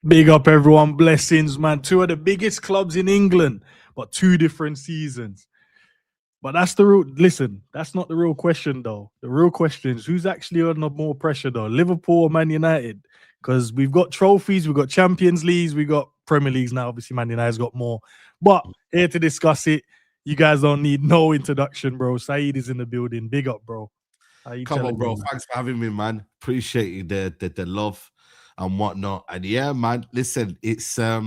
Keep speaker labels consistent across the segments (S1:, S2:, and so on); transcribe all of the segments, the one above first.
S1: Big up everyone, blessings, man. Two of the biggest clubs in England, but two different seasons. But that's the real, listen, that's not the real question though. The real question is who's actually under more pressure though, Liverpool or Man United? Because we've got trophies, we've got Champions Leagues, we've got Premier Leagues now. Obviously, Man United's got more. But here to discuss it, you guys don't need no introduction, bro. Saeed is in the building. Big up, bro.
S2: Come on, bro. Thanks for having me, man. Appreciate the love and whatnot. And yeah, man, listen, it's a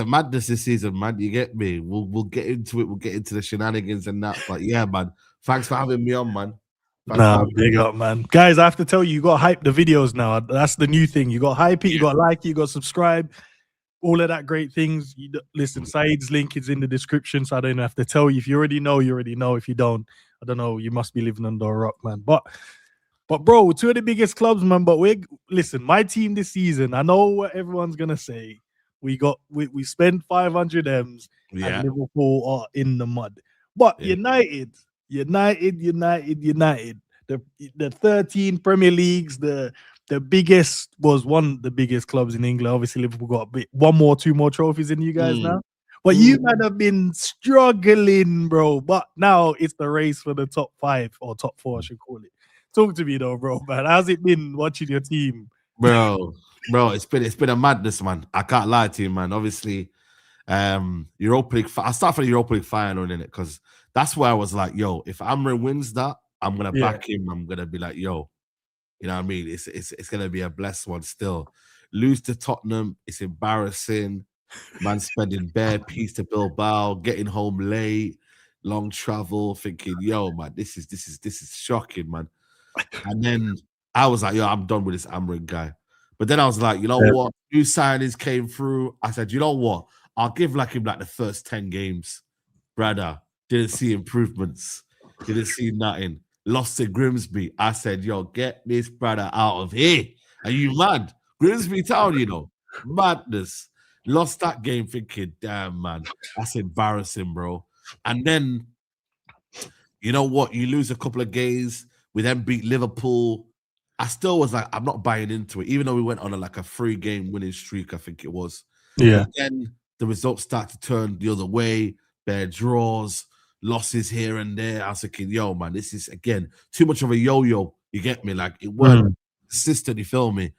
S2: madness this season, man. You get me? We'll get into it. We'll get into the shenanigans and that. But yeah, man, thanks for having me on, man.
S1: Big up, man. Guys, I have to tell you, you got to hype the videos now. That's the new thing. You got to hype it, you got to like it, you got to subscribe. All of that great things. Listen, Saeed's link is in the description, so I don't have to tell you. If you already know, you already know. If you don't, I don't know. You must be living under a rock, man. But bro, two of the biggest clubs, man. But listen, my team this season, I know what everyone's gonna say. We spent 500 M's and Liverpool are in the mud. But United, the 13 Premier Leagues, the biggest was one of the biggest clubs in England. Obviously, Liverpool got two more trophies than you guys now. But you might have been struggling, bro. But now it's the race for the top 5 or top 4, I should call it. Talk to me though, bro, man. How's it been watching your team?
S2: Bro, it's been a madness, man. I can't lie to you, man. Obviously, Europa League. I start from the Europa League final in it because that's where I was like, yo, if Amrin wins that, I'm gonna back him. I'm gonna be like, yo, you know what I mean? It's gonna be a blessed one still. Lose to Tottenham, it's embarrassing. Man spending bare piece to Bilbao, getting home late, long travel, thinking, yo, man, this is shocking, man. And then I was like, yo, I'm done with this Amrin guy. But then I was like, you know what? New signings came through. I said, you know what? I'll give him the first 10 games. Brother, didn't see improvements. Didn't see nothing. Lost to Grimsby. I said, yo, get this brother out of here. Are you mad? Grimsby Town, you know. Madness. Lost that game thinking, damn, man, that's embarrassing, bro. And then, you know what? You lose a couple of games. We then beat Liverpool. I still was like, I'm not buying into it, even though we went on a 3-game winning streak, I think it was.
S1: Yeah.
S2: And then the results start to turn the other way. Bare draws, losses here and there. I was thinking, yo, man, this is, again, too much of a yo-yo. You get me? Like, it weren't consistent, you feel me?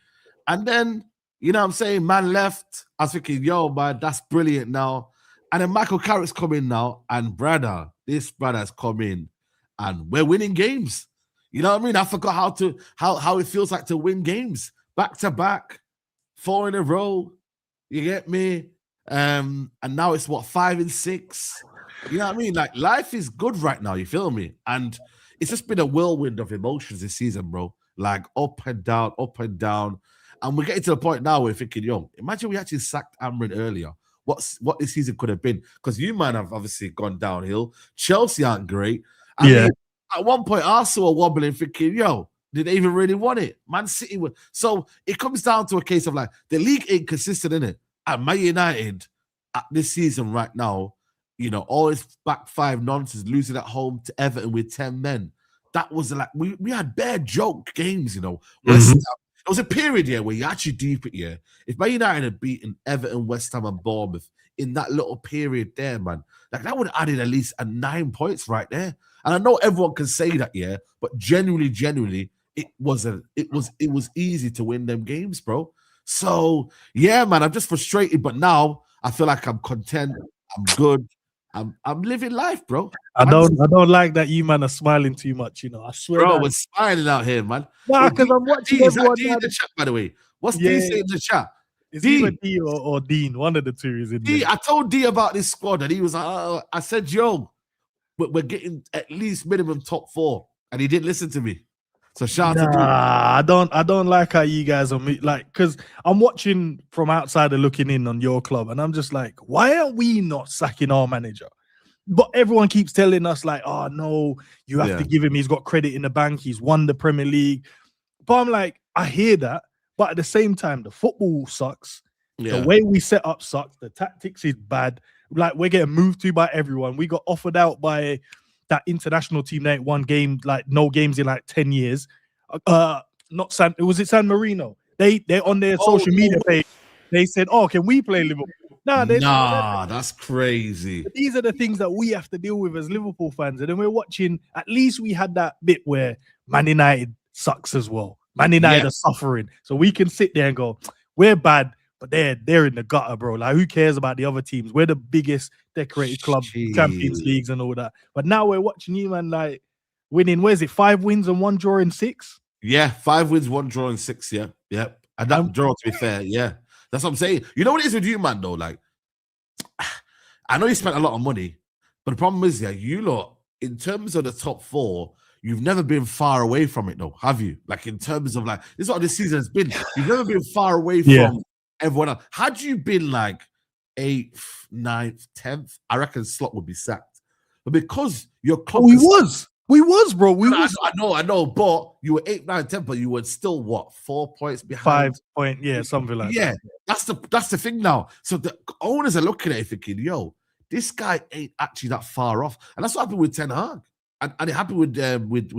S2: And then, you know what I'm saying? Man left. I was thinking, yo, man, that's brilliant now. And then Michael Carrick's come in now. And this brother's come in. And we're winning games. You know what I mean? I forgot how it feels like to win games. Back to back. 4 in a row. You get me? And now it's 5 and 6. You know what I mean? Like, life is good right now. You feel me? And it's just been a whirlwind of emotions this season, bro. Like, up and down, up and down. And we're getting to the point now where we're thinking, yo, imagine we actually sacked Amrin earlier. What this season could have been. Because you, man, have obviously gone downhill. Chelsea aren't great. I mean, at one point, Arsenal were wobbling, thinking, yo, did they even really want it? Man City were. So it comes down to a case of the league ain't consistent, innit? And Man United, at this season right now, you know, all this back 5 nonsense, losing at home to Everton with 10 men. That was we had bare joke games, you know. There was a period here where you actually deep it, yeah. If Man United had beaten Everton, West Ham, and Bournemouth in that little period there, man, that would have added at least 9 points right there. And I know everyone can say that, yeah, but genuinely, it was easy to win them games, bro. So yeah, man, I'm just frustrated, but now I feel like I'm content. I'm good. I'm living life, bro.
S1: I don't like that you man are smiling too much. You know, I swear.
S2: Bro, we're smiling out here, man.
S1: Nah, because I'm watching everyone.
S2: D in the chat, by the way. What's D saying in the chat?
S1: It's either D or Dean. One of the two is in
S2: D. I told D about this squad, and he was like, I said, yo, we're getting at least minimum top 4, and he didn't listen to me. So shout out to
S1: Nah, I don't like how you guys are like, because I'm watching from outside and looking in on your club, and I'm just like, why are we not sacking our manager? But everyone keeps telling us like, oh no, you have to give him. He's got credit in the bank. He's won the Premier League. But I'm like, I hear that, but at the same time, the football sucks. The way we set up sucks. The tactics is bad. Like, we're getting moved to by everyone. We got offered out by that international team that won game, like no games in like 10 years. Not San, was it San Marino? They're on their social media page. They said, oh, can we play Liverpool? Nah,
S2: that's crazy.
S1: But these are the things that we have to deal with as Liverpool fans. And then we're watching, at least we had that bit where Man United sucks as well. Man United are suffering. So we can sit there and go, we're bad, but they're in the gutter, bro. Like, who cares about the other teams? We're the biggest decorated club, Champions Leagues and all that. But now we're watching you, man, like winning, where's it, 5 wins and 1 draw in 6?
S2: Yeah, 5 wins, 1 draw in 6, yeah. And that draw, to be fair, that's what I'm saying. You know what it is with you, man, though? Like, I know you spent a lot of money, but the problem is, you lot, in terms of the top 4, you've never been far away from it, though, have you? Like, in terms of, like, this is what this season has been. You've never been far away from everyone else. Had you been, like, 8th, 9th, 10th, I reckon Slot would be sacked. But because your club...
S1: We was, bro.
S2: I know, but you were 8th, 9th, 10th, but you were still, what, 4 points behind?
S1: 5 point, something like that.
S2: Yeah, that's the thing now. So the owners are looking at it thinking, yo, this guy ain't actually that far off. And that's what happened with Ten Hag. And it happened with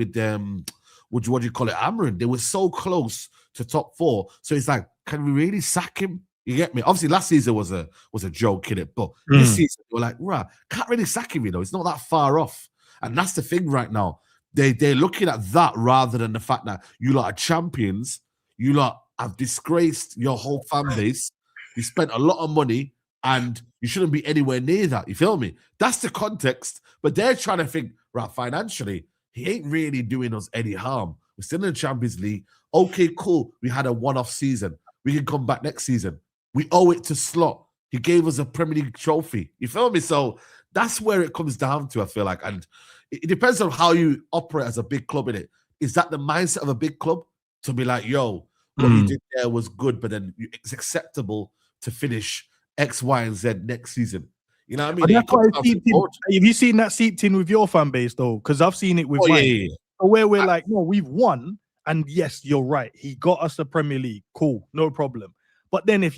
S2: what do you call it, Amarin. They were so close to top 4. So it's like, can we really sack him? You get me? Obviously, last season was a joke, in it, but this season they were like, right, can't really sack him, it's not that far off. And that's the thing right now. They're looking at that rather than the fact that you lot are champions. You lot have disgraced your whole fan base. You spent a lot of money and you shouldn't be anywhere near that. You feel me? That's the context. But they're trying to think, right, financially, he ain't really doing us any harm. We're still in the Champions League. Okay, cool. We had a one-off season. We can come back next season. We owe it to Slot. He gave us a Premier League trophy. You feel me? So that's where it comes down to, I feel like. And it depends on how you operate as a big club, in it. Is that the mindset of a big club? To be like, yo, what you did there was good, but then it's acceptable to finish X, Y, and Z next season. You know what I mean?
S1: Have you seen that seeped in with your fan base, though? Because I've seen it with mine. Where we're like, no, we've won. And yes, you're right. He got us the Premier League. Cool, no problem. But then if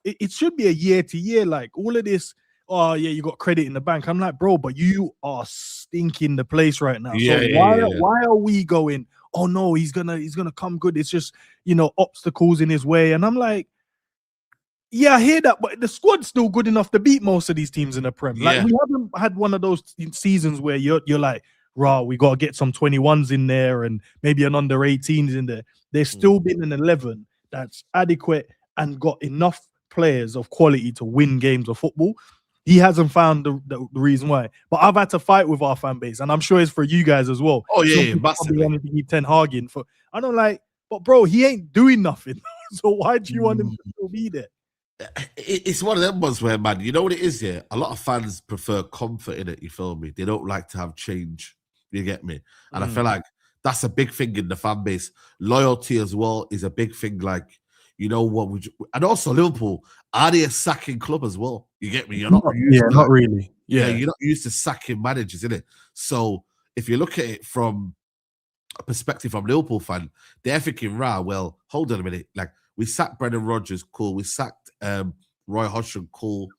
S1: it should be a year to year, like all of this, oh yeah, you got credit in the bank. I'm like, bro, but you are stinking the place right now. Why are we going, oh no, he's gonna come good? It's just, obstacles in his way. And I'm like, yeah, I hear that, but the squad's still good enough to beat most of these teams in the Prem. Like, we haven't had one of those seasons where you're like, rah, we got to get some 21s in there and maybe an under 18s in there. There's still been an 11 that's adequate and got enough players of quality to win games of football. He hasn't found the reason why. But I've had to fight with our fan base, and I'm sure it's for you guys as well.
S2: Oh, yeah, massively.
S1: Wanted to keep Ten Hag in for. I don't like, but bro, he ain't doing nothing. So why do you want him to still be there?
S2: It's one of them ones where, man, you know what it is, yeah? A lot of fans prefer comfort in it, you feel me? They don't like to have change, you get me? And I feel like that's a big thing in the fan base. Loyalty as well is a big thing, like, you know what? And also Liverpool, are they a sacking club as well? You get me? You're not used to,
S1: not really. Yeah,
S2: you're not used to sacking managers, innit? So if you look at it from a perspective from Liverpool fan, they're thinking, well, hold on a minute. Like, we sacked Brendan Rodgers, cool. We sacked Roy Hodgson, cool.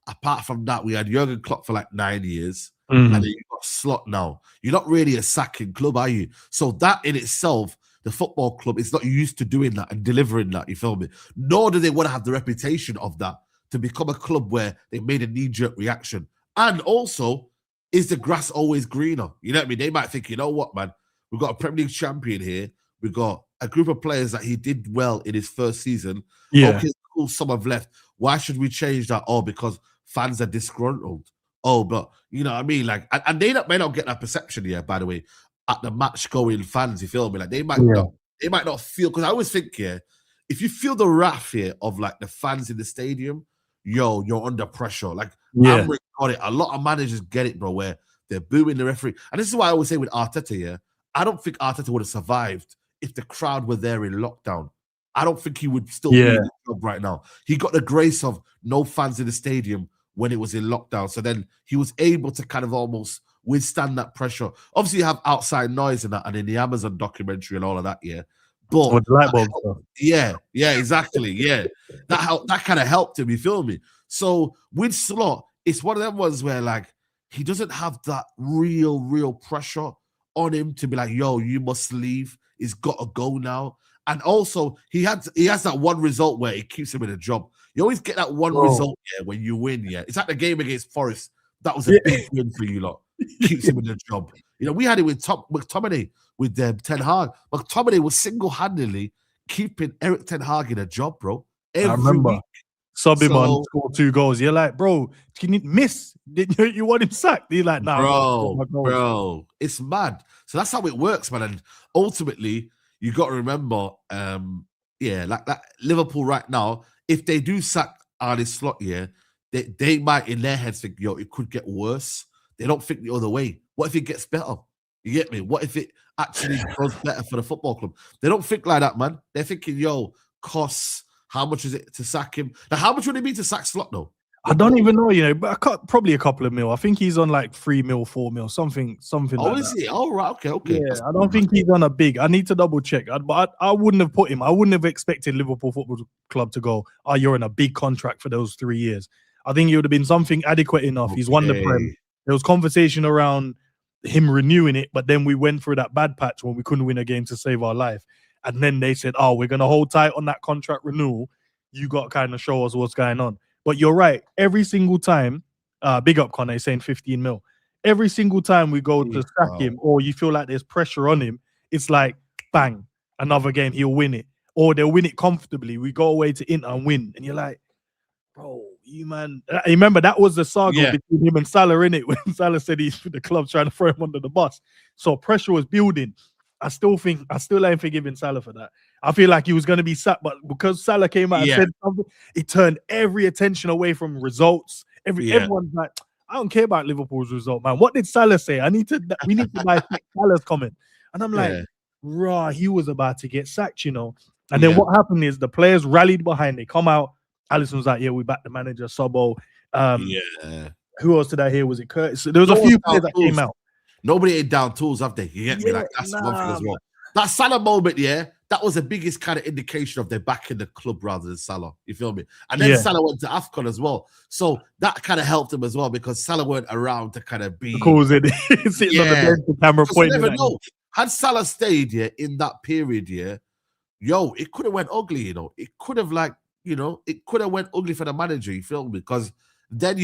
S2: Apart from that, we had Jurgen Klopp for like 9 years. And then you've got Slot now. You're not really a sacking club, are you? So that in itself, the football club is not used to doing that and delivering that, you feel me? Nor do they want to have the reputation of that to become a club where they made a knee-jerk reaction. And also, is the grass always greener? You know what I mean? They might think, you know what, man? We've got a Premier League champion here. We've got a group of players that he did well in his first season.
S1: Yeah.
S2: Okay, cool, some have left. Why should we change that? Oh, because fans are disgruntled. Oh, but you know what I mean? Like, and they may not get that perception here, by the way, at the match going fans, you feel me? Like, they might not feel, because I always think here, if you feel the wrath here of like the fans in the stadium, yo, you're under pressure. Like, Amric got it. A lot of managers get it, bro, where they're booing the referee. And this is why I always say with Arteta here, I don't think Arteta would have survived if the crowd were there in lockdown. I don't think he would still be in the job right now. He got the grace of no fans in the stadium when it was in lockdown. So then he was able to kind of almost withstand that pressure. Obviously, you have outside noise and that, and in the Amazon documentary and all of that, yeah. But
S1: with light bulb stuff.
S2: Yeah, exactly. Yeah. That kind of helped him, you feel me? So with Slot, it's one of them ones where like he doesn't have that real pressure on him to be like, yo, you must leave. He's got to go now. And also, he has that one result where it keeps him in a job. You always get that one result, when you win, It's like the game against Forest. That was a big win for you lot. Keeps him in the job. We had it with McTominay, with Ten Hag. McTominay was single-handedly keeping Eric Ten Hag in a job, bro.
S1: I remember. Sub him on, score 2 goals. You're like, bro, can you miss? You want him sacked? He's like, nah.
S2: Bro, it's mad. So that's how it works, man. And ultimately, you got to remember, like that Liverpool right now, if they do sack Arne Slot, they might in their heads think, yo, it could get worse. They don't think the other way. What if it gets better? You get me? What if it actually goes better for the football club? They don't think like that, man. They're thinking, yo, costs. How much is it to sack him? Now, how much would it be to sack Slot, though?
S1: I don't even know, but probably a couple of mil. I think he's on like 3 mil, 4 mil, something like
S2: is
S1: that.
S2: he? Oh, right. Okay.
S1: Yeah, I don't think he's on a big. I need to double check. But I wouldn't have put him. I wouldn't have expected Liverpool Football Club to go, oh, you're in a big contract for those 3 years. I think it would have been something adequate enough. He's won the Prem. There was conversation around him renewing it, but then we went through that bad patch when we couldn't win a game to save our life. And then they said, oh, we're going to hold tight on that contract renewal. You got to kind of show us what's going on. But you're right. Every single time, big up Connor, saying 15 mil. Every single time we go to sack him or you feel like there's pressure on him, it's like, bang, another game, he'll win it. Or they'll win it comfortably. We go away to Inter and win. And you're like, bro, you man. I remember that was the saga between him and Salah, innit? When Salah said the club's trying to throw him under the bus. So pressure was building. I still ain't forgiving Salah for that. I feel like he was going to be sacked, but because Salah came out and said something, it turned every attention away from results. Everyone's like, I don't care about Liverpool's result, man. What did Salah say? We need to dissect Salah's comment. And I'm like, rah, he was about to get sacked, And then what happened is the players rallied behind. They come out. Alisson was like, we back the manager, Sobbo. Who else did I hear? Was it Curtis? There was a few players that came out.
S2: Nobody ain't down tools, have they? You get me? Like, that's one thing as well. That Salah moment, that was the biggest kind of indication of they're back in the club rather than Salah. You feel me? And then Salah went to AFCON as well. So that kind of helped him as well because Salah weren't around to kind of be...
S1: sitting on the bench, the camera pointing.
S2: You never know. Had Salah stayed in that period, it could have went ugly, It could have it could have went ugly for the manager, you feel me? Because then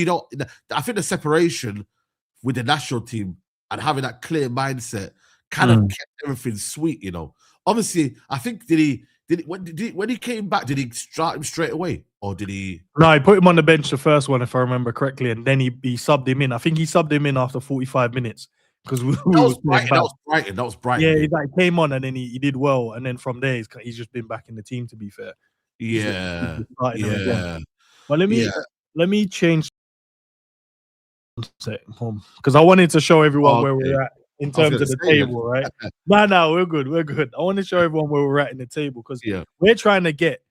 S2: I think the separation with the national team and having that clear mindset kind of kept everything sweet, Obviously, I think when he came back, did he start him straight away? Or did he?
S1: No, he put him on the bench the first one, if I remember correctly, and then he subbed him in. I think he subbed him in after 45 minutes. Because that was Brighton. Yeah, he came on and then he did well. And then from there, he's just been back in the team, to be fair. But let me change because I wanted to show everyone where we're at in terms of the table, right? No, we're good. I want to show everyone where we're at in the table because we're trying to get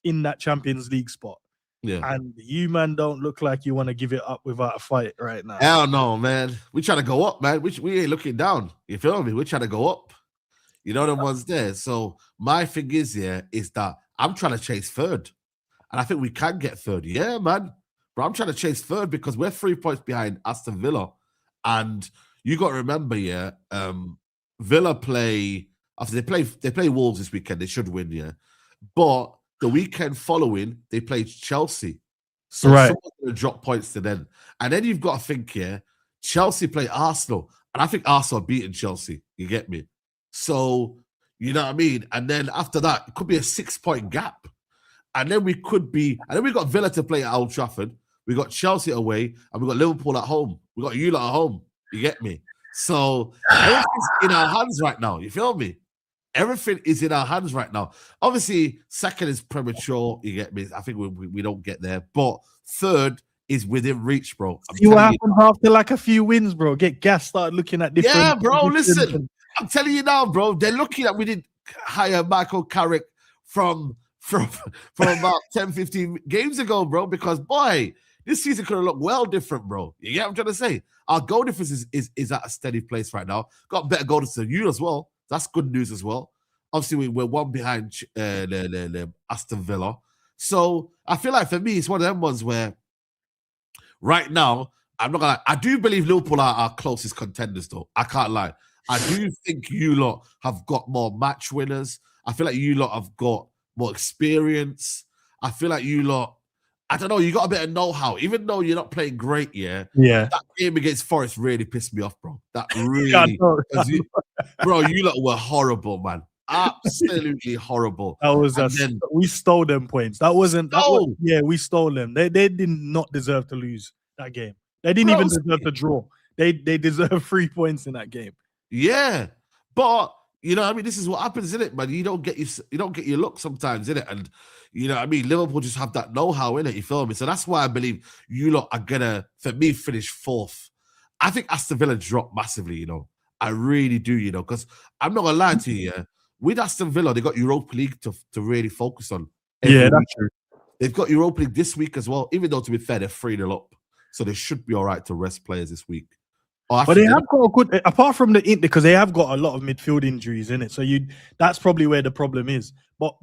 S1: in that Champions League spot. And you, man, don't look like you want to give it up without a fight right now.
S2: Hell no, man. We trying to go up, man. We ain't looking down. You feel me? We're trying to go up. You know the ones there. So my thing is that I'm trying to chase third. And I think we can get third. Yeah, man. But I'm trying to chase third because we're 3 points behind Aston Villa. And you got to remember, Villa play after they play Wolves this weekend. They should win, But the weekend following, they play Chelsea. So someone's going to drop points to them. And then you've got to think, Chelsea play Arsenal. And I think Arsenal are beating Chelsea. You get me? So, you know what I mean? And then after that, it could be a 6-point gap. And then we got Villa to play at Old Trafford. We got Chelsea away, and we got Liverpool at home. We got you lot at home. You get me? So everything's in our hands right now. You feel me? Everything is in our hands right now. Obviously, second is premature. You get me? I think we don't get there. But third is within reach, bro.
S1: See what happened after like a few wins, bro. Get gas, started looking at different.
S2: Yeah, bro. Listen, I'm telling you now, bro. They're lucky that we didn't hire Michael Carrick from about 10, 15 games ago, bro. Because boy, this season could have looked well different, bro. You get what I'm trying to say? Our goal difference is at a steady place right now. Got better goal difference than you as well. That's good news as well. Obviously, we're one behind the Aston Villa. So I feel like for me, it's one of them ones where right now, I'm not gonna lie, I do believe Liverpool are our closest contenders, though. I can't lie. I do think you lot have got more match winners. I feel like you lot have got more experience. I feel like you lot, I don't know, you got a bit of know-how. Even though you're not playing great, yeah. That game against Forest really pissed me off, bro. That really, bro, you lot were horrible, man. Absolutely horrible.
S1: That was we stole them points. That wasn't. We stole them. They did not deserve to lose that game. They didn't even deserve to draw. They deserve 3 points in that game.
S2: Yeah, but you know, I mean, this is what happens, isn't it, man? You don't get your luck sometimes, innit? And you know, I mean, Liverpool just have that know-how in it. You feel me? So that's why I believe you lot are gonna, for me, finish fourth. I think Aston Villa dropped massively. You know, I really do. You know, because I'm not gonna lie to you. Yeah, with Aston Villa, they got Europa League to really focus on.
S1: Yeah, that's true.
S2: They've got Europa League this week as well. Even though, to be fair, they're 3-0 up, so they should be all right to rest players this week.
S1: But they have got a good, apart from the because they have got a lot of midfield injuries in it. So that's probably where the problem is. But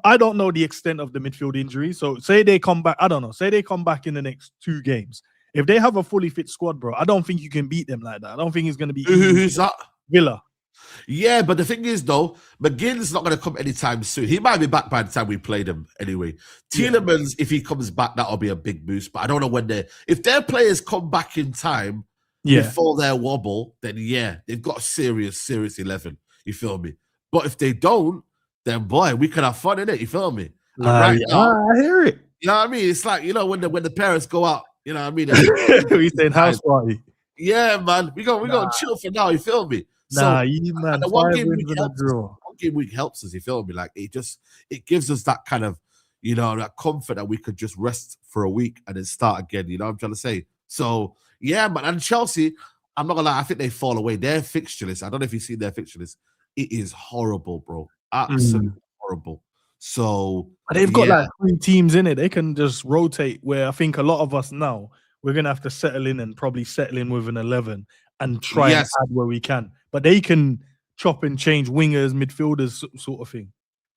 S1: I don't know the extent of the midfield injury. So say they come back, I don't know. Say they come back in the next 2 games. If they have a fully fit squad, bro, I don't think you can beat them like that. I don't think it's going to be
S2: who's that?
S1: Villa.
S2: Yeah, but the thing is, though, McGinn's not going to come anytime soon. He might be back by the time we played him anyway. Tielemans, if he comes back, that'll be a big boost. But I don't know when if their players come back in time before their wobble, then yeah, they've got a serious 11. You feel me? But if they don't, then boy, we can have fun in it. You feel me?
S1: Now, I hear it.
S2: You know what I mean? It's like, you know, when the parents go out, you know what I mean?
S1: We saying house party.
S2: Yeah, man. We gonna chill for now. You feel me?
S1: Man, the
S2: one game week helps us. You feel me? Like it gives us that kind of, you know, that comfort that we could just rest for a week and then start again. You know what I'm trying to say? So yeah, man. And Chelsea, I'm not gonna lie, I think they fall away. Their fixture list, I don't know if you've seen their fixture list. It is horrible, bro. Absolutely horrible. So
S1: but they've got like 3 teams in it. They can just rotate. Where I think a lot of us now we're gonna have to settle in and probably settle in with an 11 and try and add where we can. But they can chop and change wingers, midfielders, sort of thing.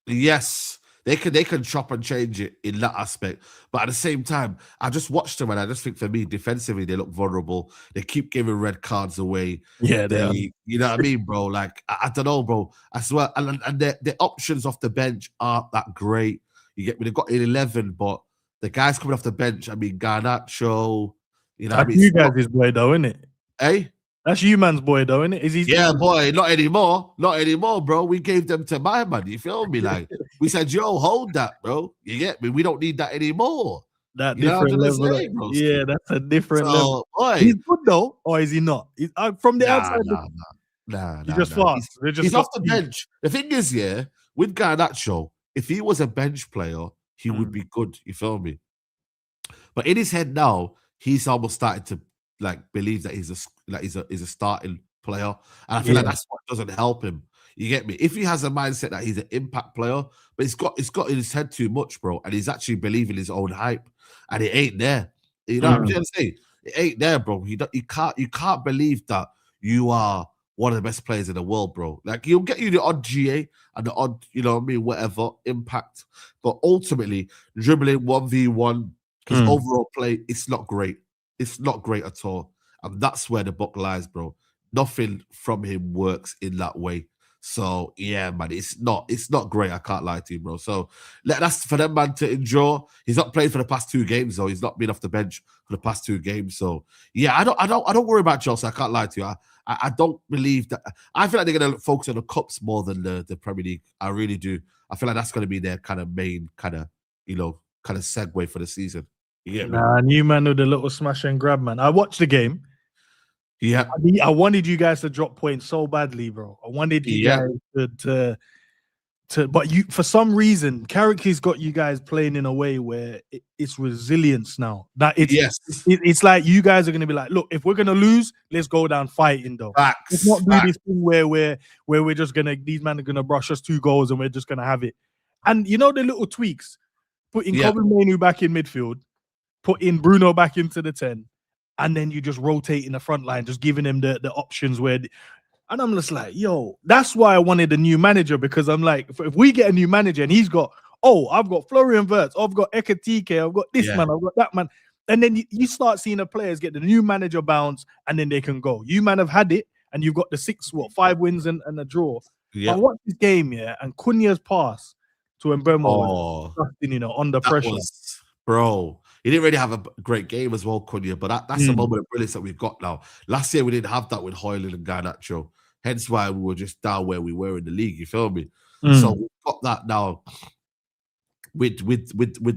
S2: Yes, they can chop and change it in that aspect. But at the same time, I just watched them and I just think for me, defensively, they look vulnerable. They keep giving red cards away.
S1: Yeah, they are.
S2: You know what I mean, bro? Like, I don't know, bro. I swear. And the options off the bench aren't that great. You get me? They've got 11, but the guys coming off the bench, I mean, Garnacho, you know what I mean?
S1: You guys' boy, though, isn't it?
S2: Hey?
S1: That's you man's boy, though, isn't it? Is he?
S2: Yeah, boy, not anymore. Not anymore, bro. We gave them to my man. You feel me? Like, we said, yo, hold that, bro. You get me? We don't need that anymore.
S1: That different level. Yeah, that's a different level.
S2: Boy,
S1: he's good, though, or is he not? He's, from the outside.
S2: He's
S1: just fast.
S2: He's off the bench. The thing is, yeah, with Garnacho, if he was a bench player, he would be good. You feel me? But in his head now, he's almost started to like believe that he's a starting player, and I feel like that's what doesn't help him. You get me? If he has a mindset that he's an impact player, but it's got in his head too much, bro, and he's actually believing his own hype, and it ain't there. You know what I'm trying to say? It ain't there, bro. You can't believe that you are one of the best players in the world, bro. Like, he'll get you the odd GA and the odd, you know what I mean, whatever impact, but ultimately dribbling 1v1, his overall play, it's not great. It's not great at all. And that's where the buck lies, bro. Nothing from him works in that way. So, yeah, man, it's not great. I can't lie to you, bro. So, that's for them, man, to enjoy. He's not played for the past 2 games, though. He's not been off the bench for the past 2 games. So, yeah, I don't worry about Chelsea. I can't lie to you. I don't believe that. I feel like they're going to focus on the cups more than the Premier League. I really do. I feel like that's going to be their kind of main kind of segue for the season.
S1: Nah, new man with the little smash and grab, man. I watched the game.
S2: Yeah.
S1: I wanted you guys to drop points so badly, bro. I wanted you guys to But you, for some reason, Carrick's got you guys playing in a way where it's resilience now. That it's like you guys are going to be like, look, if we're going to lose, let's go down fighting though. Let's not do this thing where we're just gonna, these men are gonna brush us 2 goals and we're just gonna have it. And you know the little tweaks, putting Kobe Mainoo back in midfield, putting Bruno back into the 10, and then you just rotate in the front line, just giving him the options where. And I'm just like, yo, that's why I wanted a new manager, because I'm like, if we get a new manager and he's got, I've got Florian Wirtz, I've got Ekatike, I've got this man, I've got that man. And then you start seeing the players get the new manager bounce and then they can go. You man have had it and you've got the 5 wins and a draw. Yeah. But watch this game, and Cunha's pass to Mbeumo was disgusting, under pressure.
S2: Bro, he didn't really have a great game as well, Cunha, but that's the moment of brilliance that we've got now. Last year, we didn't have that with Højlund and Garnacho. Hence why we were just down where we were in the league, you feel me? So we've got that now with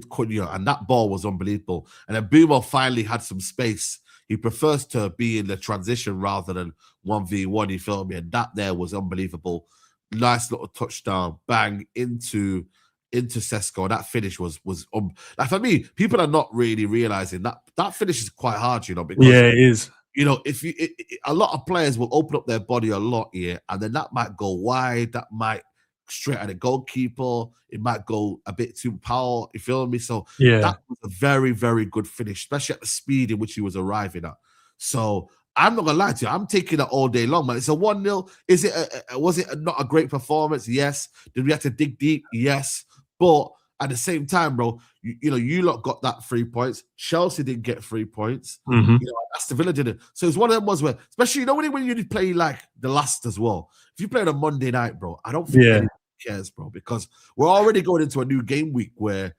S2: Cunha, and that ball was unbelievable. And then Mbeumo finally had some space. He prefers to be in the transition rather than 1v1, you feel me? And that there was unbelievable. Nice little touchdown, bang, into Sesko. That finish was like, for me, people are not really realizing that finish is quite hard, because
S1: it is.
S2: If a lot of players will open up their body a lot here, and then that might go wide, that might straight at the goalkeeper, it might go a bit too power, you feel me? So that was a very, very good finish, especially at the speed in which he was arriving at. So I'm not gonna lie to you, I'm taking it all day long, man. It's a 1-0. Was it not a great performance? Yes. Did we have to dig deep? Yes. But at the same time, bro, you lot got that 3 points. Chelsea didn't get 3 points. Aston Villa didn't. So it's one of them ones where, especially, when you play like the last as well. If you play on a Monday night, bro, I don't think anyone cares, bro, because we're already going into a new game week where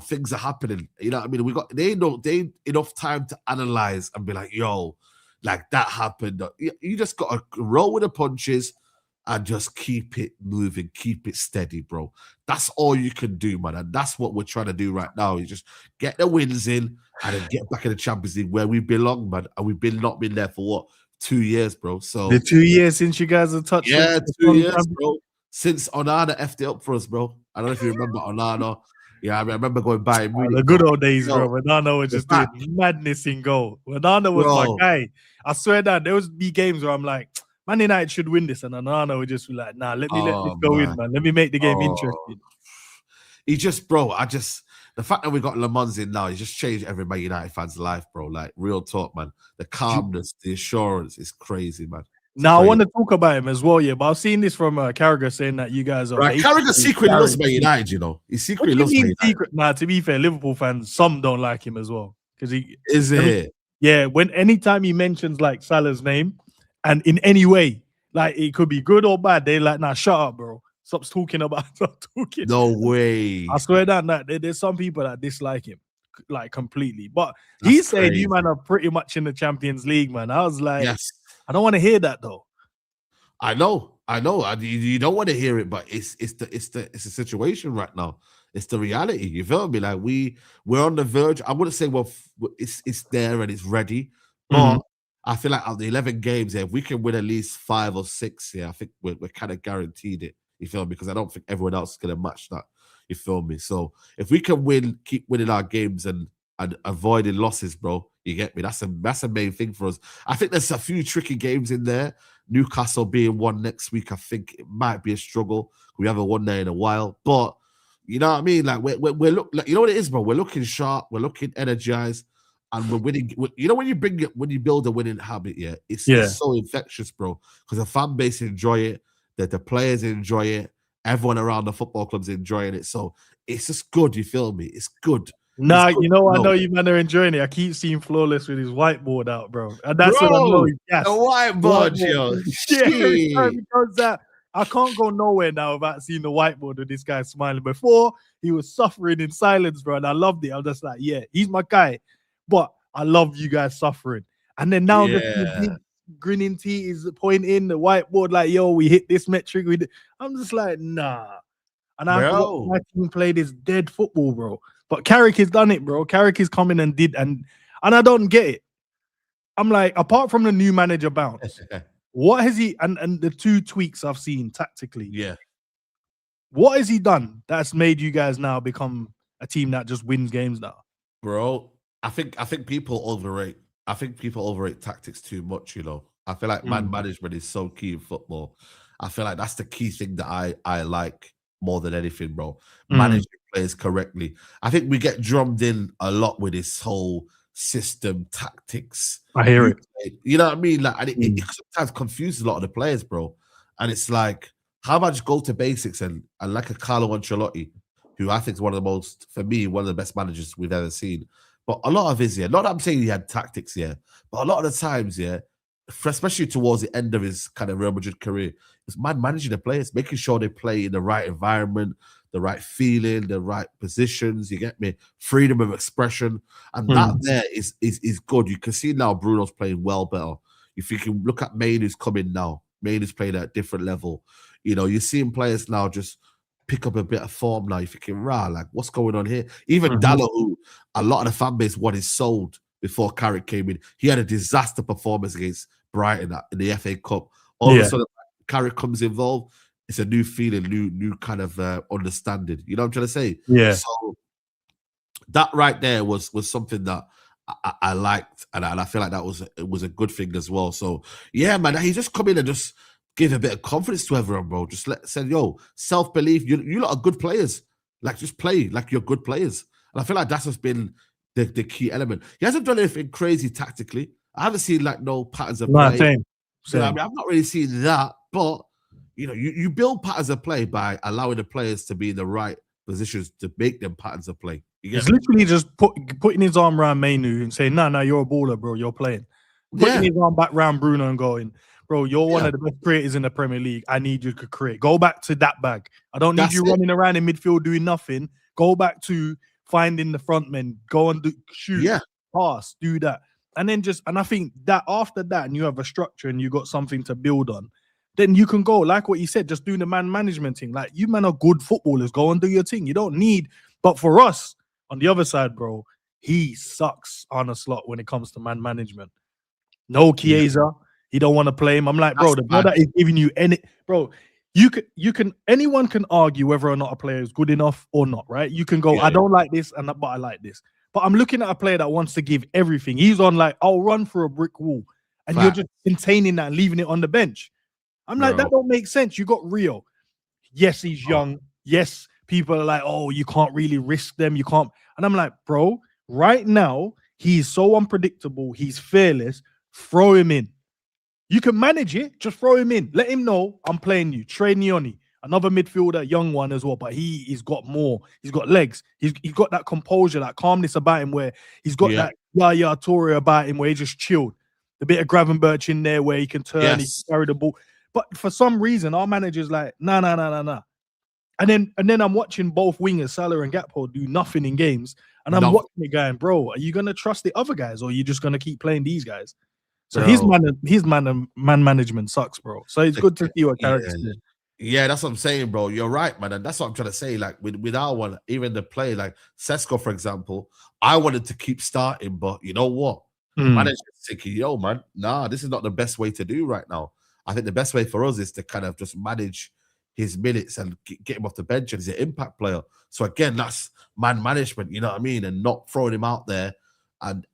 S2: things are happening. You know what I mean? They ain't enough time to analyze and be like, yo, like that happened. You just got to roll with the punches and just keep it moving, keep it steady, bro. That's all you can do, man. And that's what we're trying to do right now. You just get the wins in and then get back in the Champions League where we belong, man. And we've not been there for what? 2 years, bro. So
S1: the 2 years since you guys have touched.
S2: Yeah, 2 years, bro. Since Onana effed it up for us, bro. I don't know if you remember Onana. Yeah, I remember going by
S1: the good old days, bro. Onana was just doing madness in goal. Onana was my guy. I swear that there would be games where I'm like, Man United should win this, and Onana would just be like, nah, let this go in, man. Let me make the game interesting.
S2: He just, bro, the fact that we got Le Mans in now, he just changed every Man United fan's life, bro. Like, real talk, man. The calmness, the assurance is crazy, man.
S1: Now, I want to talk about him as well, but I've seen this from Carragher saying that you guys are...
S2: Right, Carragher secretly loves Man United, He secretly loves Man United.
S1: Nah, to be fair, Liverpool fans, some don't like him as well. Because he...
S2: Is it?
S1: Yeah, anytime he mentions, like, Salah's name, and in any way, like, it could be good or bad, they're like, nah, shut up, bro. Stop talking.
S2: No way.
S1: I swear that there's some people that dislike him, like, completely. But he said you man are pretty much in the Champions League, man. I was like, yes. I don't want to hear that though.
S2: I know. You don't want to hear it, but it's the situation right now. It's the reality. You feel me? Like we're on the verge. I wouldn't say it's there and it's ready, but I feel like out of the 11 games, if we can win at least 5 or 6, I think we're kind of guaranteed it. You feel me? Because I don't think everyone else is going to match that. You feel me? So if we can keep winning our games and avoiding losses, bro, you get me? That's a main thing for us. I think there's a few tricky games in there. Newcastle being one next week, I think it might be a struggle. We haven't won there in a while, but you know what I mean? Like we're like, you know what it is, bro? We're looking sharp, we're looking energized, and we're winning. You know when you build a winning habit, it's so infectious, bro. Because the fan base enjoy it, that the players enjoy it, everyone around the football club's enjoying it. So it's just good. You feel me? It's good.
S1: Nah, you know, I know you man are enjoying it. I keep seeing Flawless with his whiteboard out, bro. And that's what I know. Yes.
S2: The whiteboard, yo.
S1: Because I can't go nowhere now without seeing the whiteboard with this guy smiling. Before, he was suffering in silence, bro, and I loved it. I was just like, yeah, he's my guy. But I love you guys suffering. And then now the big grinning teeth is pointing the whiteboard like, yo, we hit this metric. I'm just like, nah. And I thought my team played this dead football, bro. But Carrick has done it, bro. Carrick is coming and did, and I don't get it. I'm like, apart from the new manager bounce, what has he and the 2 tweaks I've seen tactically?
S2: Yeah.
S1: What has he done that's made you guys now become a team that just wins games now?
S2: Bro, I think people overrate. I think people overrate tactics too much. I feel like man management is so key in football. I feel like that's the key thing that I like more than anything, bro. Managing players correctly. I think we get drummed in a lot with this whole system tactics.
S1: I hear it.
S2: You know what I mean? Like, and it sometimes confuses a lot of the players, bro. And it's like, how about just go to basics and like a Carlo Ancelotti, who I think is one of the most, for me, one of the best managers we've ever seen. But a lot of his, not that I'm saying he had tactics, but a lot of the times, especially towards the end of his kind of Real Madrid career, it's managing the players, making sure they play in the right environment, the right feeling, the right positions. You get me? Freedom of expression, and that there is good. You can see now Bruno's playing well better. If you can look at Maine, who's coming now, Maine is playing at a different level. You're seeing players now just pick up a bit of form now. You're thinking, like, what's going on here? Even Dallo, who a lot of the fan base wanted sold before Carrick came in, he had a disaster performance against Brighton in the FA Cup. All of a sudden, Carrick comes involved. It's a new feeling, new kind of understanding. You know what I'm trying to say?
S1: Yeah.
S2: So that right there was something that I liked, and I feel like that was a good thing as well. So yeah, man, he just come in and just give a bit of confidence to everyone, bro. Just said, yo, self-belief. You lot are good players. Like, just play like you're good players. And I feel like that's just been the key element. He hasn't done anything crazy tactically. I haven't seen like no patterns of play.
S1: Same.
S2: You know what I mean? I've not really seen that, but you build patterns of play by allowing the players to be in the right positions to make them patterns of play.
S1: He's literally just putting his arm around Mainu and saying, no, you're a baller, bro. You're playing. Putting his arm back around Bruno and going, bro, you're one of the best creators in the Premier League. I need you to create. Go back to that bag. I don't need you running around in midfield doing nothing. Go back to finding the front men. Go and shoot, pass, do that. And then and I think that after that, and you have a structure and you got something to build on, then you can go, like what you said, just doing the man management thing. Like, you men are good footballers. Go and do your thing. You don't need, but for us, on the other side, bro, he sucks on a slot when it comes to man management. No Chiesa. He don't want to play him. I'm like, bro, the brother is giving you bro, anyone can argue whether or not a player is good enough or not, right? You can go, I don't like this, but I like this. But I'm looking at a player that wants to give everything. He's on like, I'll run through a brick wall. And you're just containing that and leaving it on the bench. I'm like, that don't make sense. You got Rio. Yes, he's young. Yes, people are like, oh, you can't really risk them. You can't. And I'm like, bro, right now, he's so unpredictable. He's fearless. Throw him in. You can manage it. Just throw him in. Let him know I'm playing you. Trey Nioni, another midfielder, young one as well, but he's got more. He's got legs. He's got that composure, that calmness about him where he's got that Yaya Toure about him where he just chilled. A bit of Gravenberch in there where he can turn, he can carry the ball. But for some reason, our manager's like, nah. And then I'm watching both wingers, Salah and Gakpo, do nothing in games. And I'm watching it going, bro, are you going to trust the other guys or are you just going to keep playing these guys? So his man management sucks, bro. So it's good to see what characters do.
S2: Yeah, that's what I'm saying, bro. You're right, man. And that's what I'm trying to say. Like, with our one, even the play, like Sesko, for example, I wanted to keep starting, but you know what? Manager's thinking, yo, man, nah, this is not the best way to do right now. I think the best way for us is to kind of just manage his minutes and get him off the bench, and he's an impact player. So again, that's man management, you know what I mean? And not throwing him out there and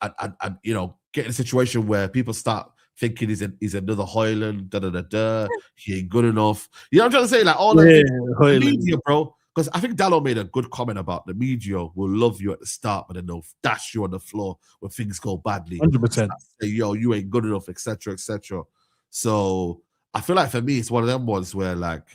S2: get in a situation where people start thinking he's another Hoyland, he ain't good enough. You know what I'm trying to say? Like, all the media, bro. Because I think Dallo made a good comment about the media will love you at the start, but then they'll dash you on the floor when things go badly.
S1: 100%.
S2: Say, yo, you ain't good enough, etc., etc. So I feel like for me, it's one of them ones where like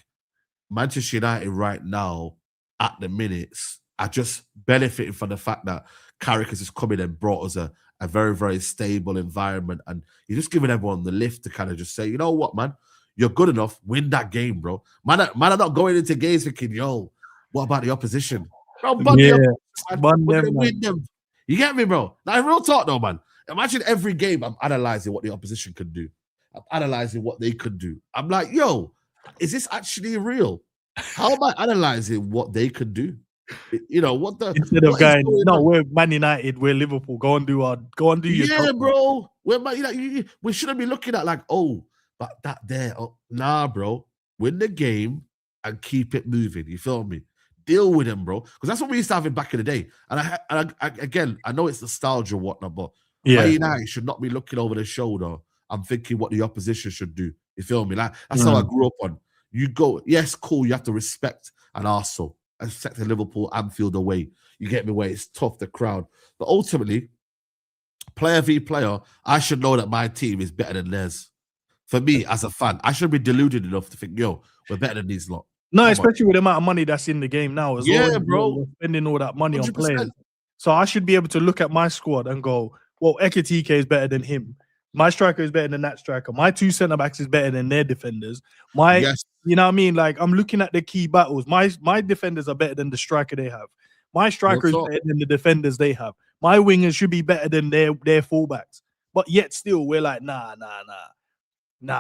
S2: Manchester United right now, at the minutes, are just benefiting from the fact that Carrick has just come in and brought us a very, very stable environment. And he's just giving everyone the lift to kind of just say, you know what, man, you're good enough, win that game, bro. Man are not going into games thinking, yo, what about the opposition? Bro, win them. You get me, bro? Now, real talk though, man. Imagine every game I'm analyzing what the opposition could do. I'm analyzing what they could do. I'm like, yo, is this actually real? How am I analyzing what they could do? You know what the
S1: instead of going, no, we're Man United, we're Liverpool. Go and do your
S2: job, bro. We shouldn't be looking at like, oh, but that there, nah, bro. Win the game and keep it moving. You feel me? Deal with him, bro. Because that's what we used to have back in the day. And again, I know it's nostalgia and whatnot, but Man United should not be looking over the shoulder and thinking what the opposition should do. You feel me? Like that's how I grew up on. You go, yes, cool. You have to respect an Arsenal, respect the Liverpool Anfield away. You get me? Where it's tough, the crowd. But ultimately, player v player, I should know that my team is better than theirs. For me, as a fan, I should be deluded enough to think, yo, we're better than these lot.
S1: No, especially with the amount of money that's in the game now as well.
S2: Yeah, bro.
S1: We're spending all that money 100%. On players. So I should be able to look at my squad and go, well, Ekitike is better than him. My striker is better than that striker. My 2 centre-backs is better than their defenders. You know what I mean? Like, I'm looking at the key battles. My defenders are better than the striker they have. My striker is better than the defenders they have. My wingers should be better than their fullbacks. But yet still, we're like, nah,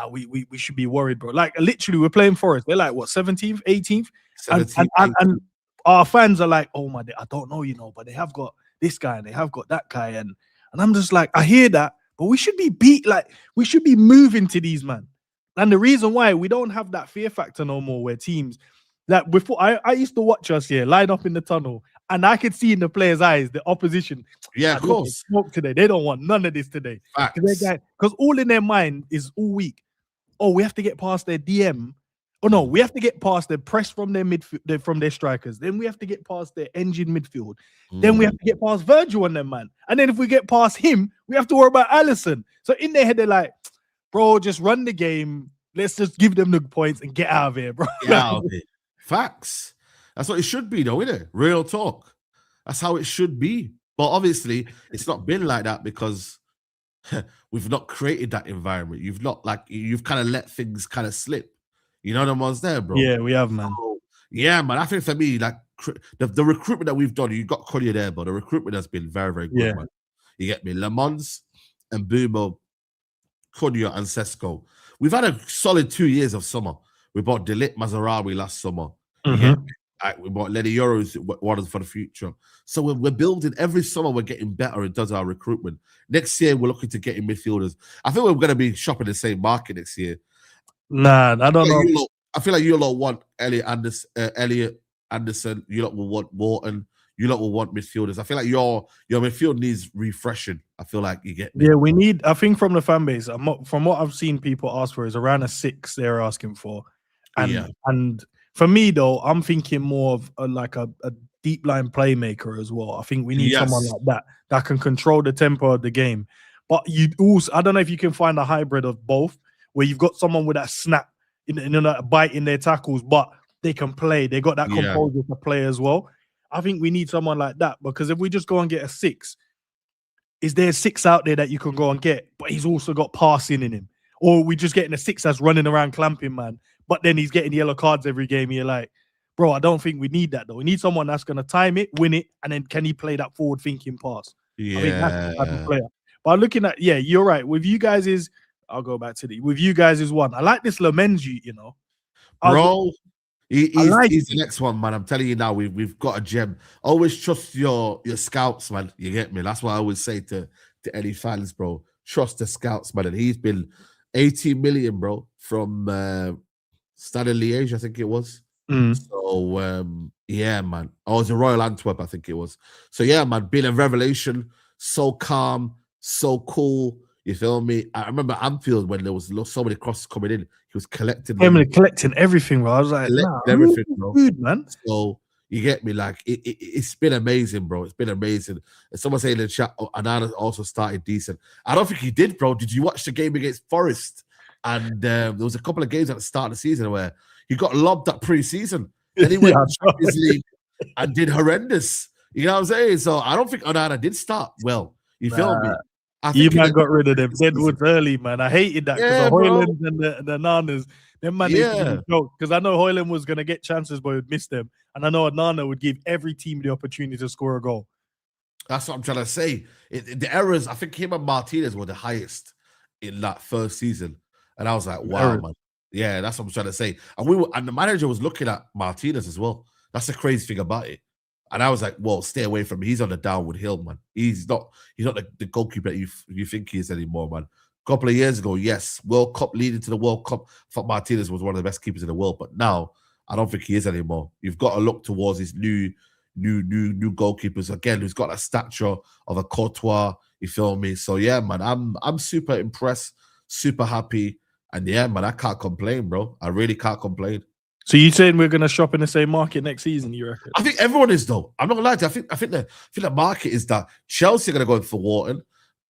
S1: we should be worried, bro. Like, literally, we're playing Forest. They're like, what, 17th, 18th? And our fans are like, oh, my, I don't know, but they have got this guy and they have got that guy. And I'm just like, I hear that, but we should be we should be moving to these, man. And the reason why we don't have that fear factor no more, where teams, like before, I used to watch us here, line up in the tunnel, and I could see in the players' eyes, the opposition.
S2: Yeah, of course.
S1: Smoke today. They don't want none of this today. Because all in their mind is all week. Oh, we have to get past their DM. Oh no, we have to get past the press from their midfield, from their strikers. Then we have to get past their engine midfield. Then we have to get past Virgil on them, man. And then if we get past him, we have to worry about Alisson. So in their head, they're like, bro, just run the game. Let's just give them the points and get out of here, bro.
S2: Get out of here. Facts. That's what it should be, though, isn't it? Real talk. That's how it should be. But obviously, it's not been like that because we've not created that environment. You've kind of let things kind of slip. You know the ones there, bro.
S1: Yeah, we have, man.
S2: So, yeah, man. I think for me, like the recruitment that we've done, you got Collier there, but the recruitment has been very, very good, man. You get me? Le Mans and Boomo, Collier and Sesko. We've had a solid 2 years of summer. We bought Delit Mazarawi last summer. We bought Lenny Euros, one for the future. So we're building every summer. We're getting better in terms of our recruitment. Next year, we're looking to get in midfielders. I think we're going to be shopping the same market next year.
S1: Nah, I don't know.
S2: I feel like you lot want Elliot Anderson. You lot will want Morton. You lot will want midfielders. I feel like your midfield needs refreshing. I feel like you get me.
S1: Yeah, we need. I think from the fan base, from what I've seen people ask for, is around a 6 they're asking for. And for me though, I'm thinking more of a deep line playmaker as well. I think we need someone like that can control the tempo of the game. But you also, I don't know if you can find a hybrid of both, where you've got someone with that snap, that bite in their tackles, but they can play. They got that composure to play as well. I think we need someone like that, because if we just go and get a 6, is there a 6 out there that you can go and get, but he's also got passing in him? Or are we just getting a 6 that's running around clamping, man, but then he's getting yellow cards every game? You're like, bro, I don't think we need that, though. We need someone that's going to time it, win it, and then can he play that forward-thinking pass?
S2: Yeah.
S1: I think that's the type of player. But looking at, you're right. With you guys I'll go back to with you guys is one. I like this Lamens,
S2: bro. He's the next one, man. I'm telling you now, we've got a gem. Always trust your scouts, man. You get me? That's what I always say to any fans, bro. Trust the scouts, man. And he's been 18 million, bro, from Stade Liège, I think it was. So yeah, man. Oh, it was a Royal Antwerp, I think it was. So yeah, man, been a revelation. So calm, so cool. You feel me? I remember Anfield when there was so many crosses coming in. He was collecting
S1: collecting everything, bro. I was like,
S2: everything, bro.
S1: Good, man.
S2: So you get me? Like it's been amazing, bro. It's been amazing. And someone saying in the chat, Anana also started decent. I don't think he did, bro. Did you watch the game against Forest? And there was a couple of games at the start of the season where he got lobbed at pre-season. Then he went to Champions League and did horrendous. You know what I'm saying? So I don't think Onana did start well. You feel me?
S1: You man got rid of them Deadwoods early, man. I hated that because the Hoylands and the Nanas, them man, because I know Hoyland was going to get chances, but would miss them. And I know Nana would give every team the opportunity to score a goal.
S2: That's what I'm trying to say. The errors, I think him and Martinez were the highest in that first season. And I was like, wow, man. Yeah, that's what I'm trying to say. And the manager was looking at Martinez as well. That's the crazy thing about it. And I was like, well, stay away from him. He's on the downward hill, man. He's not the goalkeeper that you think he is anymore, man. A couple of years ago, yes, World Cup leading to the World Cup, I thought Martinez was one of the best keepers in the world. But now, I don't think he is anymore. You've got to look towards his new goalkeepers again, who's got a stature of a Courtois. You feel me? So yeah, man, I'm super impressed, super happy, and yeah, man, I can't complain, bro. I really can't complain.
S1: So you saying we're gonna shop in the same market next season? You reckon?
S2: I think everyone is though. I'm not gonna lie to you. I think the market is that Chelsea are gonna go in for Wharton.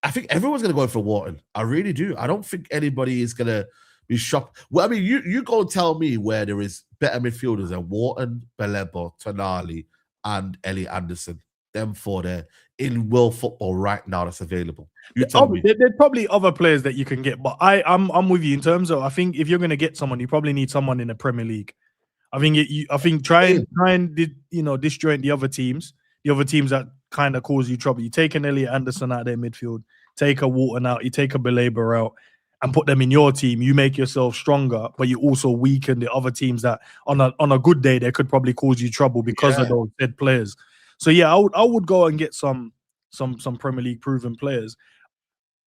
S2: I think everyone's gonna go in for Wharton. I really do. I don't think anybody is gonna be shocked. Well, I mean, you go and tell me where there is better midfielders than Wharton, Baleba, Tonali, and Elliot Anderson. Them four there in world football right now that's available. You tell me.
S1: There's probably other players that you can get, but I'm with you in terms of I think if you're gonna get someone, you probably need someone in the Premier League. I think try and disjoint the other teams that kind of cause you trouble. You take an Elliot Anderson out of their midfield, take a Wharton out, you take a Baleba out, and put them in your team. You make yourself stronger, but you also weaken the other teams that on a good day they could probably cause you trouble because of those dead players. So yeah, I would go and get some Premier League proven players.